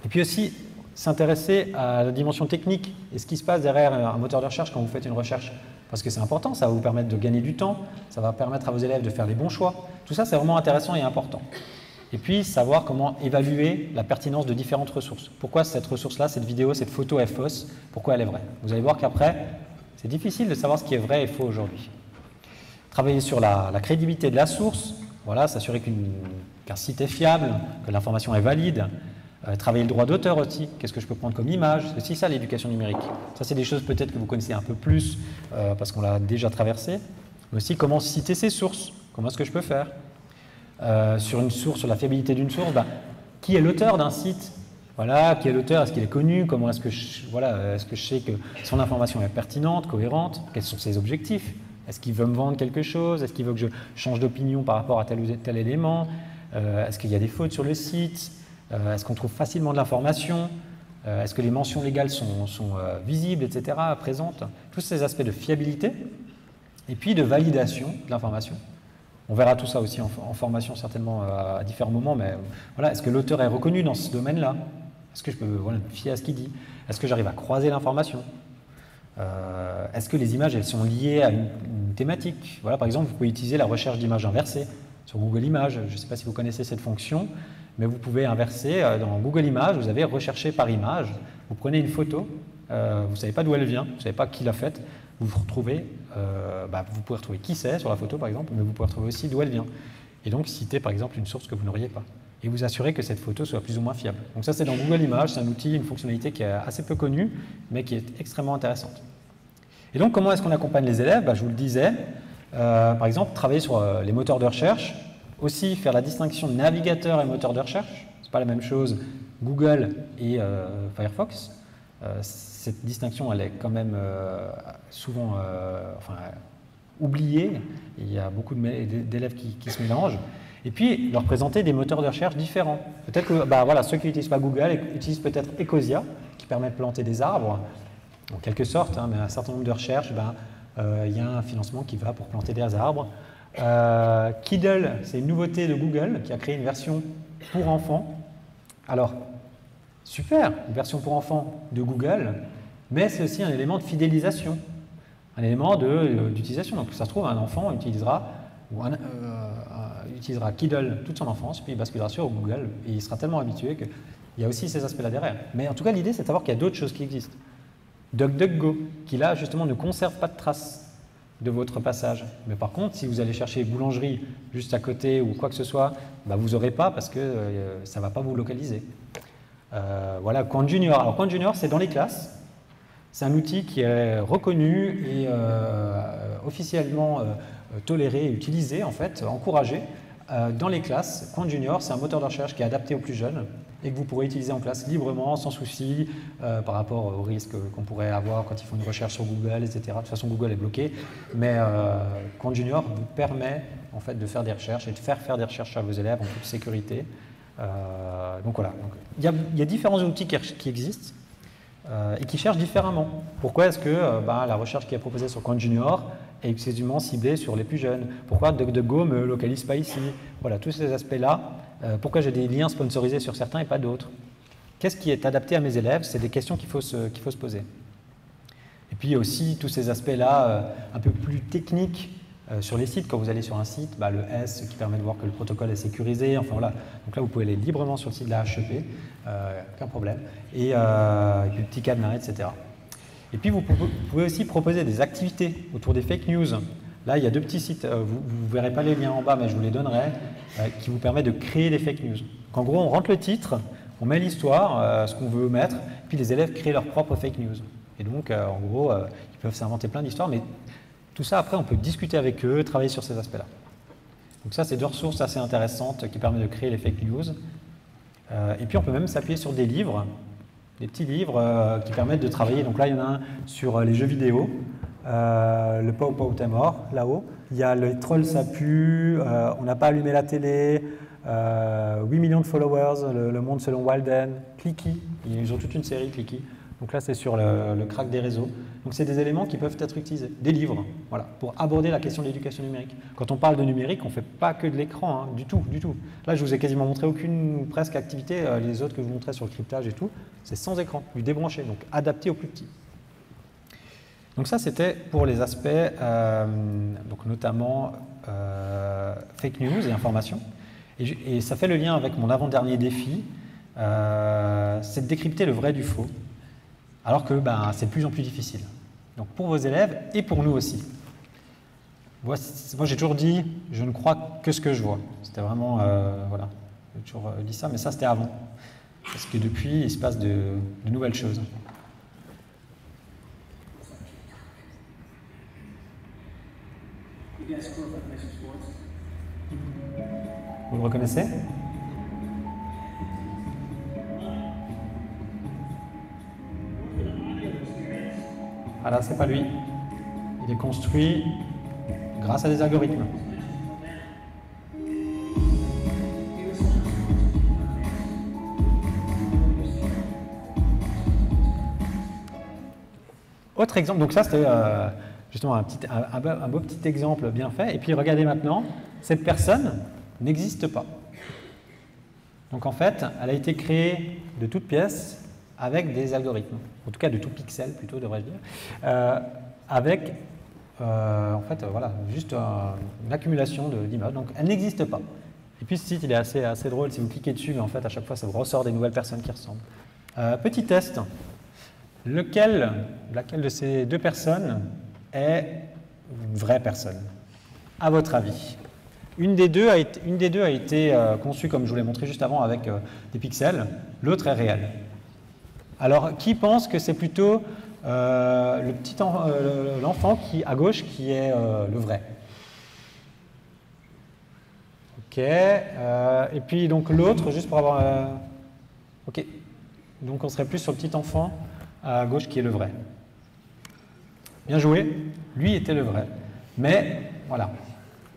Et puis aussi, s'intéresser à la dimension technique et ce qui se passe derrière un moteur de recherche quand vous faites une recherche. Parce que c'est important, ça va vous permettre de gagner du temps, ça va permettre à vos élèves de faire les bons choix. Tout ça, c'est vraiment intéressant et important. Et puis, savoir comment évaluer la pertinence de différentes ressources. Pourquoi cette ressource-là, cette vidéo, cette photo est fausse? Pourquoi elle est vraie? Vous allez voir qu'après, c'est difficile de savoir ce qui est vrai et faux aujourd'hui. Travailler sur la crédibilité de la source. Voilà, s'assurer qu'un site est fiable, que l'information est valide. Travailler le droit d'auteur aussi. Qu'est-ce que je peux prendre comme image? C'est aussi ça l'éducation numérique. Ça, c'est des choses peut-être que vous connaissez un peu plus parce qu'on l'a déjà traversé. Mais aussi, comment citer ses sources? Comment est-ce que je peux faire? Sur une source, sur la fiabilité d'une source, qui est l'auteur d'un site? Voilà, qui est l'auteur? Est-ce qu'il est connu? Comment est-ce que est-ce que je sais que son information est pertinente, cohérente? Quels sont ses objectifs? Est-ce qu'il veut me vendre quelque chose? Est-ce qu'il veut que je change d'opinion par rapport à tel ou tel élément? Est-ce qu'il y a des fautes sur le site? Est-ce qu'on trouve facilement de l'information? Est-ce que les mentions légales sont visibles, etc., présentes? Tous ces aspects de fiabilité et puis de validation de l'information. On verra tout ça aussi en formation certainement à différents moments, mais voilà, est-ce que l'auteur est reconnu dans ce domaine-là? Est-ce que je peux me fier à ce qu'il dit? Est-ce que j'arrive à croiser l'information? Est-ce que les images elles sont liées à une thématique? Voilà, par exemple, vous pouvez utiliser la recherche d'images inversées sur Google Images. Je ne sais pas si vous connaissez cette fonction, mais vous pouvez inverser. Dans Google Images, vous avez recherché par image. Vous prenez une photo, vous ne savez pas d'où elle vient, vous ne savez pas qui l'a faite. Vous retrouvez, vous pouvez retrouver qui c'est sur la photo, par exemple, mais vous pouvez retrouver aussi d'où elle vient. Et donc, citer, par exemple, une source que vous n'auriez pas. Et vous assurer que cette photo soit plus ou moins fiable. Donc ça, c'est dans Google Images. C'est un outil, une fonctionnalité qui est assez peu connue, mais qui est extrêmement intéressante. Et donc, comment est-ce qu'on accompagne les élèves? Je vous le disais, par exemple, travailler sur les moteurs de recherche, aussi faire la distinction de navigateur et moteur de recherche. Ce n'est pas la même chose, Google et Firefox. Cette distinction, elle est quand même souvent, oubliés, il y a beaucoup d'élèves qui se mélangent, et puis leur présenter des moteurs de recherche différents. Peut-être que voilà, ceux qui n'utilisent pas Google utilisent peut-être Ecosia, qui permet de planter des arbres, en quelque sorte, hein, mais un certain nombre de recherches, il y a un financement qui va pour planter des arbres. Kiddle, c'est une nouveauté de Google qui a créé une version pour enfants. Alors, super, une version pour enfants de Google, mais c'est aussi un élément de fidélisation, un élément d'utilisation. Donc, ça se trouve, un enfant utilisera Kiddle toute son enfance, puis il basculera sur Google, et il sera tellement habitué qu'il y a aussi ces aspects-là derrière. Mais en tout cas, l'idée, c'est de savoir qu'il y a d'autres choses qui existent. DuckDuckGo, qui là, justement, ne conserve pas de traces de votre passage. Mais par contre, si vous allez chercher boulangerie juste à côté ou quoi que ce soit, vous n'aurez pas parce que ça ne va pas vous localiser. Voilà, Quant Junior. Alors, Quant Junior, c'est dans les classes. C'est un outil qui est reconnu et officiellement toléré et utilisé, en fait, encouragé dans les classes. Quant Junior, c'est un moteur de recherche qui est adapté aux plus jeunes et que vous pourrez utiliser en classe librement, sans souci, par rapport aux risques qu'on pourrait avoir quand ils font une recherche sur Google, etc. De toute façon, Google est bloqué, mais Quant Junior vous permet en fait de faire des recherches et de faire des recherches à vos élèves en toute sécurité. Donc voilà, il y a différents outils qui existent et qui cherchent différemment. Pourquoi est-ce que la recherche qui est proposée sur Quant Junior est exclusivement ciblée sur les plus jeunes? Pourquoi DuckDuckGo ne me localise pas ici? Voilà, tous ces aspects-là. Pourquoi j'ai des liens sponsorisés sur certains et pas d'autres? Qu'est-ce qui est adapté à mes élèves? C'est des questions qu'il faut se poser. Et puis aussi tous ces aspects-là un peu plus techniques sur les sites. Quand vous allez sur un site, le S qui permet de voir que le protocole est sécurisé. Enfin voilà. Donc là, vous pouvez aller librement sur le site de la HEP, aucun problème. Et le petit cadenas, etc. Et puis vous pouvez aussi proposer des activités autour des fake news. Là, il y a deux petits sites, vous ne verrez pas les liens en bas, mais je vous les donnerai, qui vous permettent de créer des fake news. Donc, en gros, on rentre le titre, on met l'histoire, ce qu'on veut mettre, puis les élèves créent leurs propres fake news. Et donc, en gros, ils peuvent s'inventer plein d'histoires, mais tout ça, après, on peut discuter avec eux, travailler sur ces aspects-là. Donc ça, c'est deux ressources assez intéressantes qui permettent de créer les fake news. Et puis, on peut même s'appuyer sur des livres, des petits livres qui permettent de travailler. Donc là, il y en a un sur les jeux vidéo. Le Pau Pau t'es mort, là-haut. Il y a le troll ça pue, on n'a pas allumé la télé, 8 millions de followers, le monde selon Walden, Clicky, ils ont toute une série Clicky. Donc là c'est sur le crack des réseaux. Donc c'est des éléments qui peuvent être utilisés, des livres, voilà, pour aborder la question de l'éducation numérique. Quand on parle de numérique, on ne fait pas que de l'écran, hein, du tout, du tout. Là je vous ai quasiment montré aucune ou presque activité, les autres que je vous montrais sur le cryptage et tout, c'est sans écran, du débranché, donc adapté aux plus petits. Donc ça, c'était pour les aspects, donc notamment fake news et information. Et ça fait le lien avec mon avant-dernier défi, c'est de décrypter le vrai du faux, alors que c'est de plus en plus difficile. Donc pour vos élèves et pour nous aussi. Moi j'ai toujours dit, je ne crois que ce que je vois. C'était vraiment, voilà, j'ai toujours dit ça, mais ça c'était avant. Parce que depuis, il se passe de nouvelles choses. Vous le reconnaissez? Ah là, c'est pas lui. Il est construit grâce à des algorithmes. Autre exemple, donc ça c'était justement un beau petit exemple bien fait. Et puis regardez maintenant, cette personne n'existe pas. Donc en fait, elle a été créée de toutes pièces avec des algorithmes, en tout cas de tout pixel plutôt devrais-je dire, avec en fait voilà, juste une accumulation d'images. Donc elle n'existe pas. Et puis ce site il est assez drôle, si vous cliquez dessus, mais en fait à chaque fois ça vous ressort des nouvelles personnes qui ressemblent. Petit test, laquelle de ces deux personnes est une vraie personne, à votre avis? Une des deux a été conçue, comme je vous l'ai montré juste avant, avec des pixels, l'autre est réelle. Alors, qui pense que c'est plutôt l'enfant à gauche qui est le vrai? Ok, et puis donc l'autre, juste pour avoir... ok, donc on serait plus sur le petit enfant à gauche qui est le vrai. Bien joué, lui était le vrai. Mais voilà,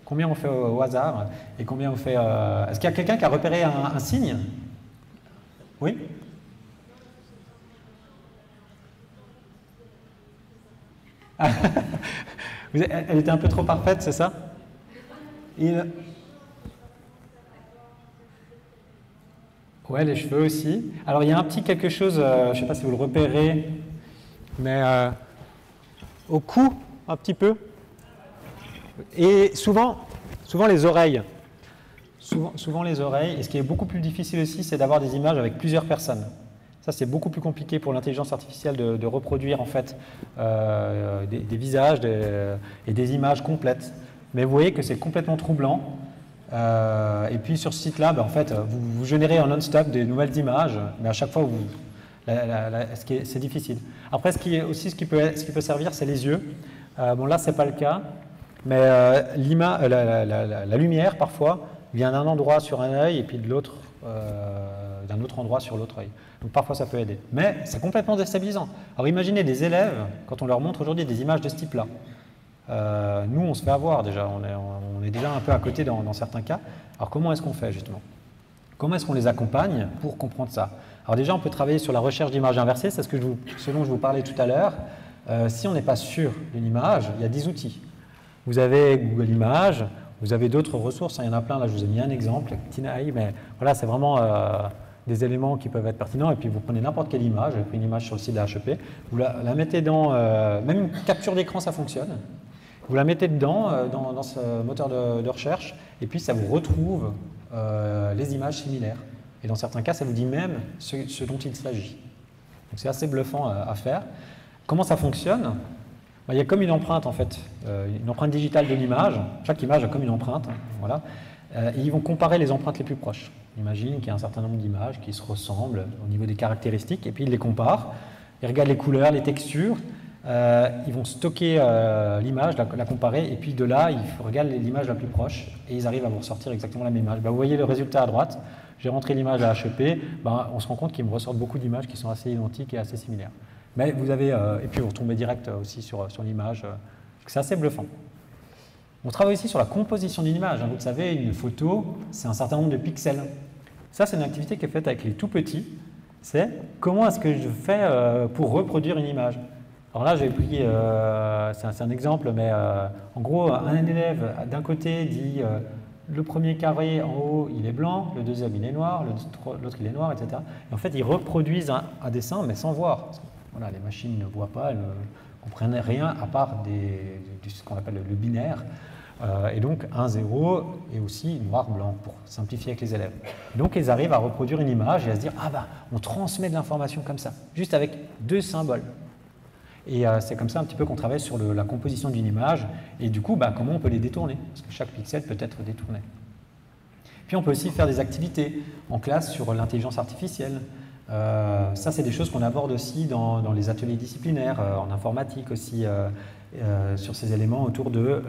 combien on fait au hasard et combien on fait... Est-ce qu'il y a quelqu'un qui a repéré un signe? Oui? Elle était un peu trop parfaite, c'est ça? Ouais, les cheveux aussi. Alors, il y a un petit quelque chose, je ne sais pas si vous le repérez, mais au cou, un petit peu. Et souvent les oreilles. Souvent les oreilles. Et ce qui est beaucoup plus difficile aussi, c'est d'avoir des images avec plusieurs personnes. Ça, c'est beaucoup plus compliqué pour l'intelligence artificielle de reproduire en fait des visages et des images complètes. Mais vous voyez que c'est complètement troublant. Et puis sur ce site-là, en fait, vous générez en non-stop des nouvelles images, mais à chaque fois, c'est difficile. Après, ce qui peut servir, c'est les yeux. Bon, là, c'est pas le cas, mais la lumière, parfois, vient d'un endroit sur un œil et puis de l'autre, d'un autre endroit sur l'autre œil. Donc parfois, ça peut aider. Mais c'est complètement déstabilisant. Alors imaginez des élèves, quand on leur montre aujourd'hui des images de ce type-là. Nous, on se fait avoir déjà, on est déjà un peu à côté dans certains cas. Alors comment est-ce qu'on fait justement? Comment est-ce qu'on les accompagne pour comprendre ça? Alors déjà, on peut travailler sur la recherche d'images inversées, c'est ce dont je vous parlais tout à l'heure. Si on n'est pas sûr d'une image, il y a 10 outils. Vous avez Google Images, vous avez d'autres ressources, il y en a plein, là je vous ai mis un exemple, TinEye, mais voilà, c'est vraiment des éléments qui peuvent être pertinents, et puis vous prenez n'importe quelle image, vous prenez une image sur le site de HEP, vous la mettez dans, même une capture d'écran, ça fonctionne. Vous la mettez dedans, dans ce moteur de recherche, et puis ça vous retrouve les images similaires. Et dans certains cas, ça vous dit même ce dont il s'agit. Donc c'est assez bluffant à faire. Comment ça fonctionne? Il y a comme une empreinte, en fait, une empreinte digitale de l'image. Chaque image a comme une empreinte. Voilà. Et ils vont comparer les empreintes les plus proches. Imagine qu'il y a un certain nombre d'images qui se ressemblent au niveau des caractéristiques, et puis ils les comparent. Ils regardent les couleurs, les textures. Ils vont stocker l'image, la comparer, et puis de là, ils regardent l'image la plus proche, et ils arrivent à vous ressortir exactement la même image. Vous voyez le résultat à droite, j'ai rentré l'image à HEP, on se rend compte qu'il me ressortent beaucoup d'images qui sont assez identiques et assez similaires. Mais vous avez, et puis vous retombez direct aussi sur l'image, c'est assez bluffant. On travaille aussi sur la composition d'une image. Vous le savez, une photo, c'est un certain nombre de pixels. Ça, c'est une activité qui est faite avec les tout petits. C'est comment est-ce que je fais pour reproduire une image. Alors là, j'ai pris, c'est un exemple, mais en gros, un élève d'un côté dit le premier carré en haut, il est blanc, le deuxième, il est noir, l'autre, il est noir, etc. Et en fait, ils reproduisent un dessin, mais sans voir. Parce que, voilà, les machines ne voient pas, elles ne comprennent rien à part ce qu'on appelle le binaire. Et donc, 1, 0 et aussi noir-blanc pour simplifier avec les élèves. Donc, ils arrivent à reproduire une image et à se dire, ah ben, on transmet de l'information comme ça, juste avec 2 symboles. Et c'est comme ça un petit peu qu'on travaille sur la composition d'une image et du coup, comment on peut les détourner, parce que chaque pixel peut être détourné. Puis on peut aussi faire des activités en classe sur l'intelligence artificielle. Ça, c'est des choses qu'on aborde aussi dans les ateliers disciplinaires, en informatique aussi, sur ces éléments autour de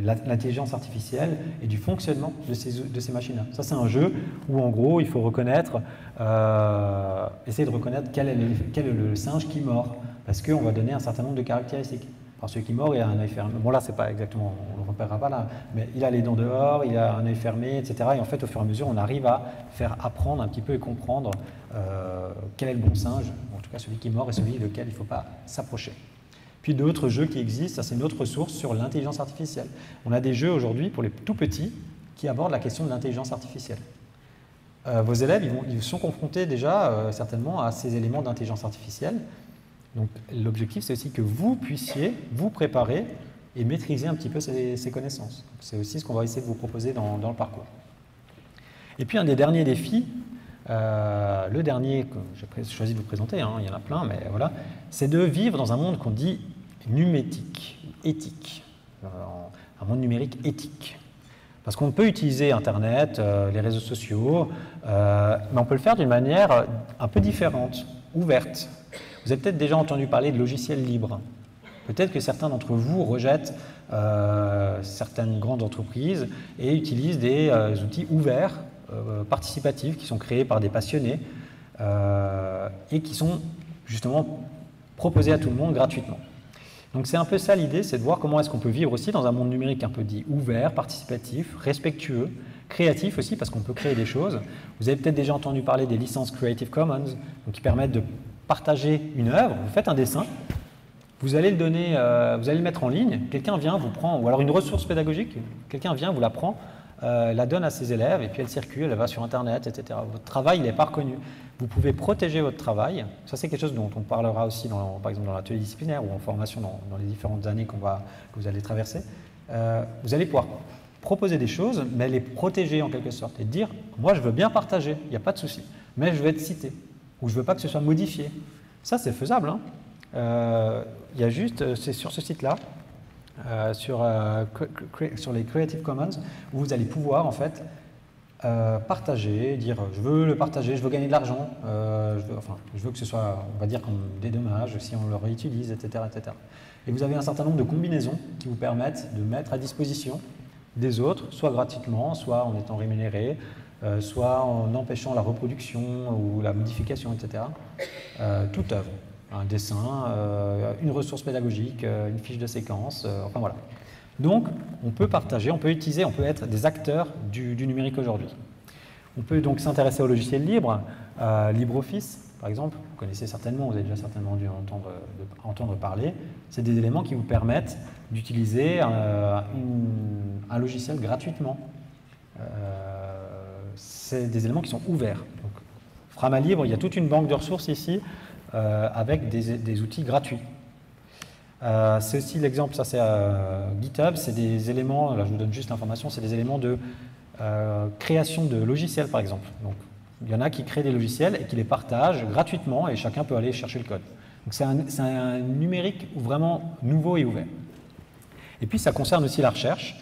l'intelligence artificielle et du fonctionnement de ces machines-là. Ça, c'est un jeu où, en gros, il faut essayer de reconnaître quel est le singe qui mord, parce qu'on va donner un certain nombre de caractéristiques. Alors, celui qui mord, il a un œil fermé. Bon, là, c'est pas exactement, on ne le repérera pas là, mais il a les dents dehors, il a un œil fermé, etc. Et en fait, au fur et à mesure, on arrive à faire apprendre un petit peu et comprendre quel est le bon singe, en tout cas celui qui mord et celui lequel il ne faut pas s'approcher. Puis d'autres jeux qui existent, ça c'est une autre ressource sur l'intelligence artificielle. On a des jeux aujourd'hui pour les tout petits qui abordent la question de l'intelligence artificielle. Vos élèves, ils sont confrontés déjà certainement à ces éléments d'intelligence artificielle. Donc l'objectif, c'est aussi que vous puissiez vous préparer et maîtriser un petit peu ces connaissances. C'est aussi ce qu'on va essayer de vous proposer dans le parcours. Et puis un des derniers défis, le dernier que j'ai choisi de vous présenter, il y en a plein, mais voilà, c'est de vivre dans un monde qu'on dit numétique, éthique, un monde numérique éthique. Parce qu'on peut utiliser Internet, les réseaux sociaux, mais on peut le faire d'une manière un peu différente, ouverte. Vous avez peut-être déjà entendu parler de logiciels libres. Peut-être que certains d'entre vous rejettent certaines grandes entreprises et utilisent des outils ouverts, participatifs, qui sont créés par des passionnés et qui sont justement proposés à tout le monde gratuitement. Donc c'est un peu ça l'idée, c'est de voir comment est-ce qu'on peut vivre aussi dans un monde numérique un peu dit ouvert, participatif, respectueux, créatif aussi, parce qu'on peut créer des choses. Vous avez peut-être déjà entendu parler des licences Creative Commons, donc qui permettent de partager une œuvre. Vous faites un dessin, vous allez le donner, vous allez le mettre en ligne, quelqu'un vient, vous prend, ou alors une ressource pédagogique, quelqu'un vient, vous la prend, la donne à ses élèves, et puis elle circule, elle va sur Internet, etc. Votre travail, il n'est pas reconnu. Vous pouvez protéger votre travail. Ça, c'est quelque chose dont on parlera aussi, par exemple, dans l'atelier disciplinaire ou en formation dans les différentes années que vous allez traverser. Vous allez pouvoir proposer des choses, mais les protéger en quelque sorte et dire « moi, je veux bien partager, il n'y a pas de souci, mais je veux être cité ou je ne veux pas que ce soit modifié ». Ça, c'est faisable. Hein. Il y a juste, c'est sur ce site-là, sur les Creative Commons, où vous allez pouvoir en fait partager, dire je veux le partager, je veux gagner de l'argent, je veux que ce soit, on va dire, comme des dommages si on le réutilise, etc., etc. Et vous avez un certain nombre de combinaisons qui vous permettent de mettre à disposition des autres, soit gratuitement, soit en étant rémunéré, soit en empêchant la reproduction ou la modification, etc. Toute œuvre, un dessin, une ressource pédagogique, une fiche de séquence, enfin voilà. Donc, on peut partager, on peut utiliser, on peut être des acteurs du numérique aujourd'hui. On peut donc s'intéresser au logiciel libre, LibreOffice, par exemple, vous connaissez certainement, vous avez déjà certainement dû entendre parler. C'est des éléments qui vous permettent d'utiliser un logiciel gratuitement. C'est des éléments qui sont ouverts. Donc, Frama Libre, il y a toute une banque de ressources ici avec des outils gratuits. C'est aussi l'exemple, ça c'est GitHub, c'est des éléments, là je vous donne juste l'information, c'est des éléments de création de logiciels par exemple. Donc il y en a qui créent des logiciels et qui les partagent gratuitement et chacun peut aller chercher le code. Donc c'est un numérique vraiment nouveau et ouvert. Et puis ça concerne aussi la recherche.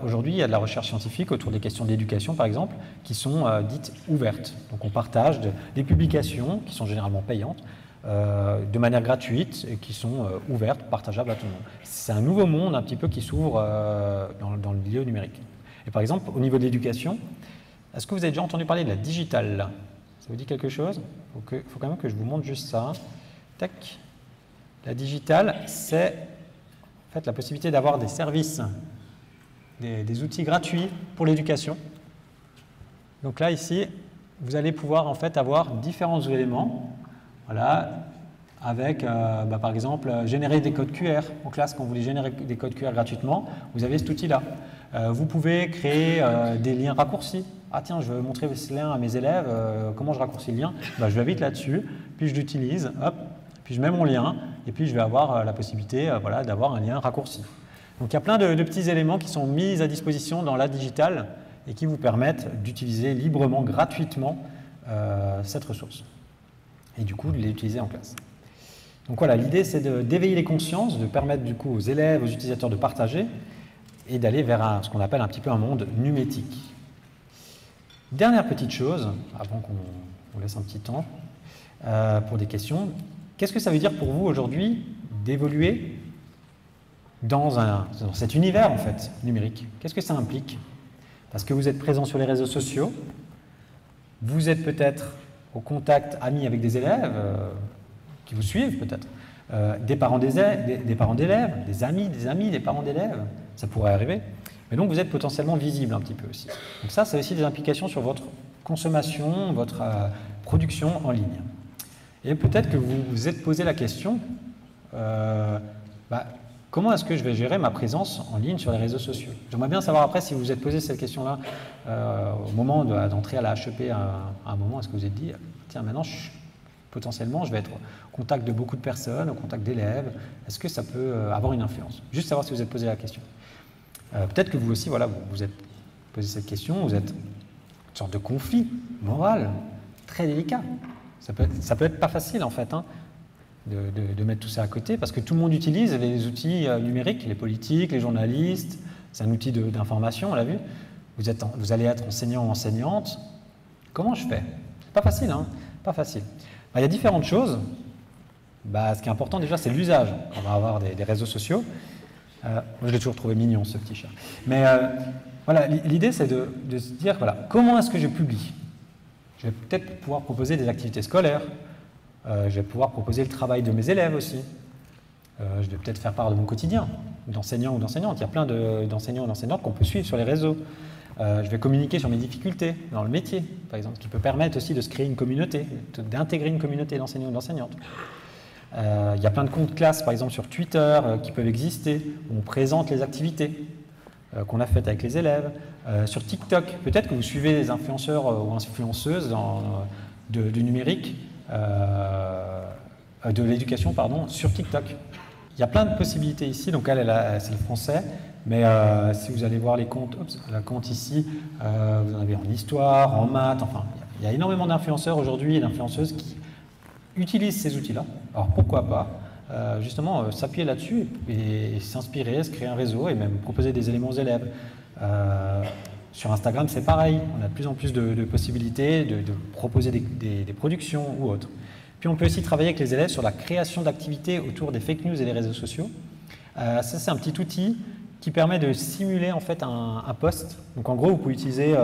Aujourd'hui il y a de la recherche scientifique autour des questions d'éducation par exemple qui sont dites ouvertes. Donc on partage des publications qui sont généralement payantes de manière gratuite et qui sont ouvertes, partageables à tout le monde. C'est un nouveau monde un petit peu qui s'ouvre dans le milieu numérique. Et par exemple, au niveau de l'éducation, est-ce que vous avez déjà entendu parler de la digitale? Ça vous dit quelque chose? Il faut quand même que je vous montre juste ça. Tac. La digitale, c'est en fait la possibilité d'avoir des services, des outils gratuits pour l'éducation. Donc là, ici, vous allez pouvoir en fait avoir différents éléments. Voilà, avec, par exemple, générer des codes QR en classe. Quand vous voulez générer des codes QR gratuitement, vous avez cet outil-là. Vous pouvez créer des liens raccourcis. Ah tiens, je veux montrer ce lien à mes élèves, comment je raccourcis le lien? Je vais vite là-dessus, puis je l'utilise, hop, puis je mets mon lien, et puis je vais avoir la possibilité voilà, d'avoir un lien raccourci. Donc il y a plein de petits éléments qui sont mis à disposition dans la digitale et qui vous permettent d'utiliser librement, gratuitement cette ressource. Et du coup de les utiliser en classe. Donc voilà, l'idée c'est d'éveiller les consciences, de permettre du coup aux élèves, aux utilisateurs de partager et d'aller vers ce qu'on appelle un petit peu un monde numétique. Dernière petite chose, avant qu'on vous laisse un petit temps pour des questions, qu'est-ce que ça veut dire pour vous aujourd'hui d'évoluer dans cet univers en fait numérique? Qu'est-ce que ça implique? Parce que vous êtes présent sur les réseaux sociaux, vous êtes peut-être au contact ami avec des élèves qui vous suivent peut-être, des parents d'élèves, des amis, des parents d'élèves, ça pourrait arriver. Mais donc vous êtes potentiellement visible un petit peu aussi. Donc ça a aussi des implications sur votre consommation, votre production en ligne. Et peut-être que vous vous êtes posé la question, comment est-ce que je vais gérer ma présence en ligne sur les réseaux sociaux? J'aimerais bien savoir après si vous vous êtes posé cette question-là au moment d'entrer à la HEP à un moment, est-ce que vous vous êtes dit, tiens, maintenant, potentiellement, je vais être au contact de beaucoup de personnes, au contact d'élèves, est-ce que ça peut avoir une influence? Juste savoir si vous vous êtes posé la question. Peut-être que vous aussi, voilà, vous êtes posé cette question, vous êtes une sorte de conflit moral très délicat. Ça peut être pas facile, en fait, hein, de mettre tout ça à côté, parce que tout le monde utilise les outils numériques, les politiques, les journalistes, c'est un outil d'information, on l'a vu. Vous allez être enseignant ou enseignante. Comment je fais? C'est pas facile, hein? Pas facile. Il y a différentes choses. Ce qui est important déjà, c'est l'usage. On va avoir des réseaux sociaux. Moi, je l'ai toujours trouvé mignon, ce petit chat. Mais voilà, l'idée, c'est de se dire, voilà, comment est-ce que je publie? Je vais peut-être pouvoir proposer des activités scolaires. Je vais pouvoir proposer le travail de mes élèves aussi. Je vais peut-être faire part de mon quotidien, d'enseignant ou d'enseignante. Il y a plein d'enseignants et d'enseignantes qu'on peut suivre sur les réseaux. Je vais communiquer sur mes difficultés dans le métier, par exemple, ce qui peut permettre aussi de se créer une communauté, d'intégrer une communauté d'enseignants ou d'enseignantes. Il y a plein de comptes classes, par exemple sur Twitter, qui peuvent exister, où on présente les activités qu'on a faites avec les élèves. Sur TikTok, peut-être que vous suivez des influenceurs ou influenceuses du numérique, de l'éducation, pardon, sur TikTok. Il y a plein de possibilités ici, donc elle c'est le français, mais si vous allez voir les comptes, la compte ici, vous en avez en histoire, en maths, enfin, il y a énormément d'influenceurs aujourd'hui et d'influenceuses qui utilisent ces outils-là. Alors pourquoi pas justement s'appuyer là-dessus et s'inspirer, se créer un réseau et même proposer des éléments aux élèves. Sur Instagram, c'est pareil, on a de plus en plus de possibilités de proposer des productions ou autres. Puis on peut aussi travailler avec les élèves sur la création d'activités autour des fake news et des réseaux sociaux. Ça, c'est un petit outil qui permet de simuler en fait un post. Donc en gros, vous pouvez utiliser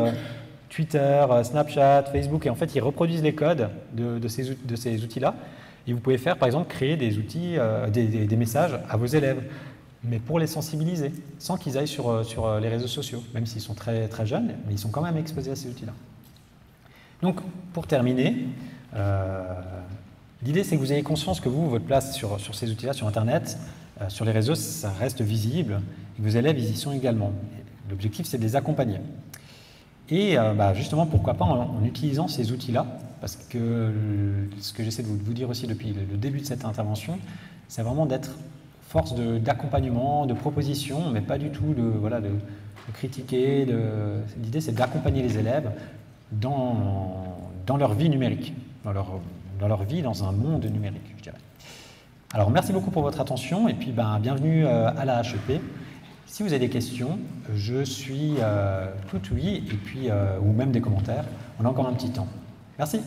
Twitter, Snapchat, Facebook, et en fait, ils reproduisent les codes de ces outils-là. Et vous pouvez faire, par exemple, créer des outils, des messages à vos élèves, mais pour les sensibiliser, sans qu'ils aillent sur les réseaux sociaux, même s'ils sont très, très jeunes, mais ils sont quand même exposés à ces outils-là. Donc, pour terminer, l'idée, c'est que vous ayez conscience que vous, votre place sur ces outils-là, sur Internet, sur les réseaux, ça reste visible, et que vos élèves, ils y sont également. L'objectif, c'est de les accompagner. Et justement, pourquoi pas en utilisant ces outils-là, parce que ce que j'essaie de vous dire aussi depuis le début de cette intervention, c'est vraiment d'être force d'accompagnement, de proposition, mais pas du tout de critiquer. L'idée, c'est d'accompagner les élèves dans leur vie numérique, dans leur vie dans un monde numérique, je dirais. Alors, merci beaucoup pour votre attention, et puis bienvenue à la HEP. Si vous avez des questions, je suis tout oui, et puis, ou même des commentaires. On a encore un petit temps. Merci.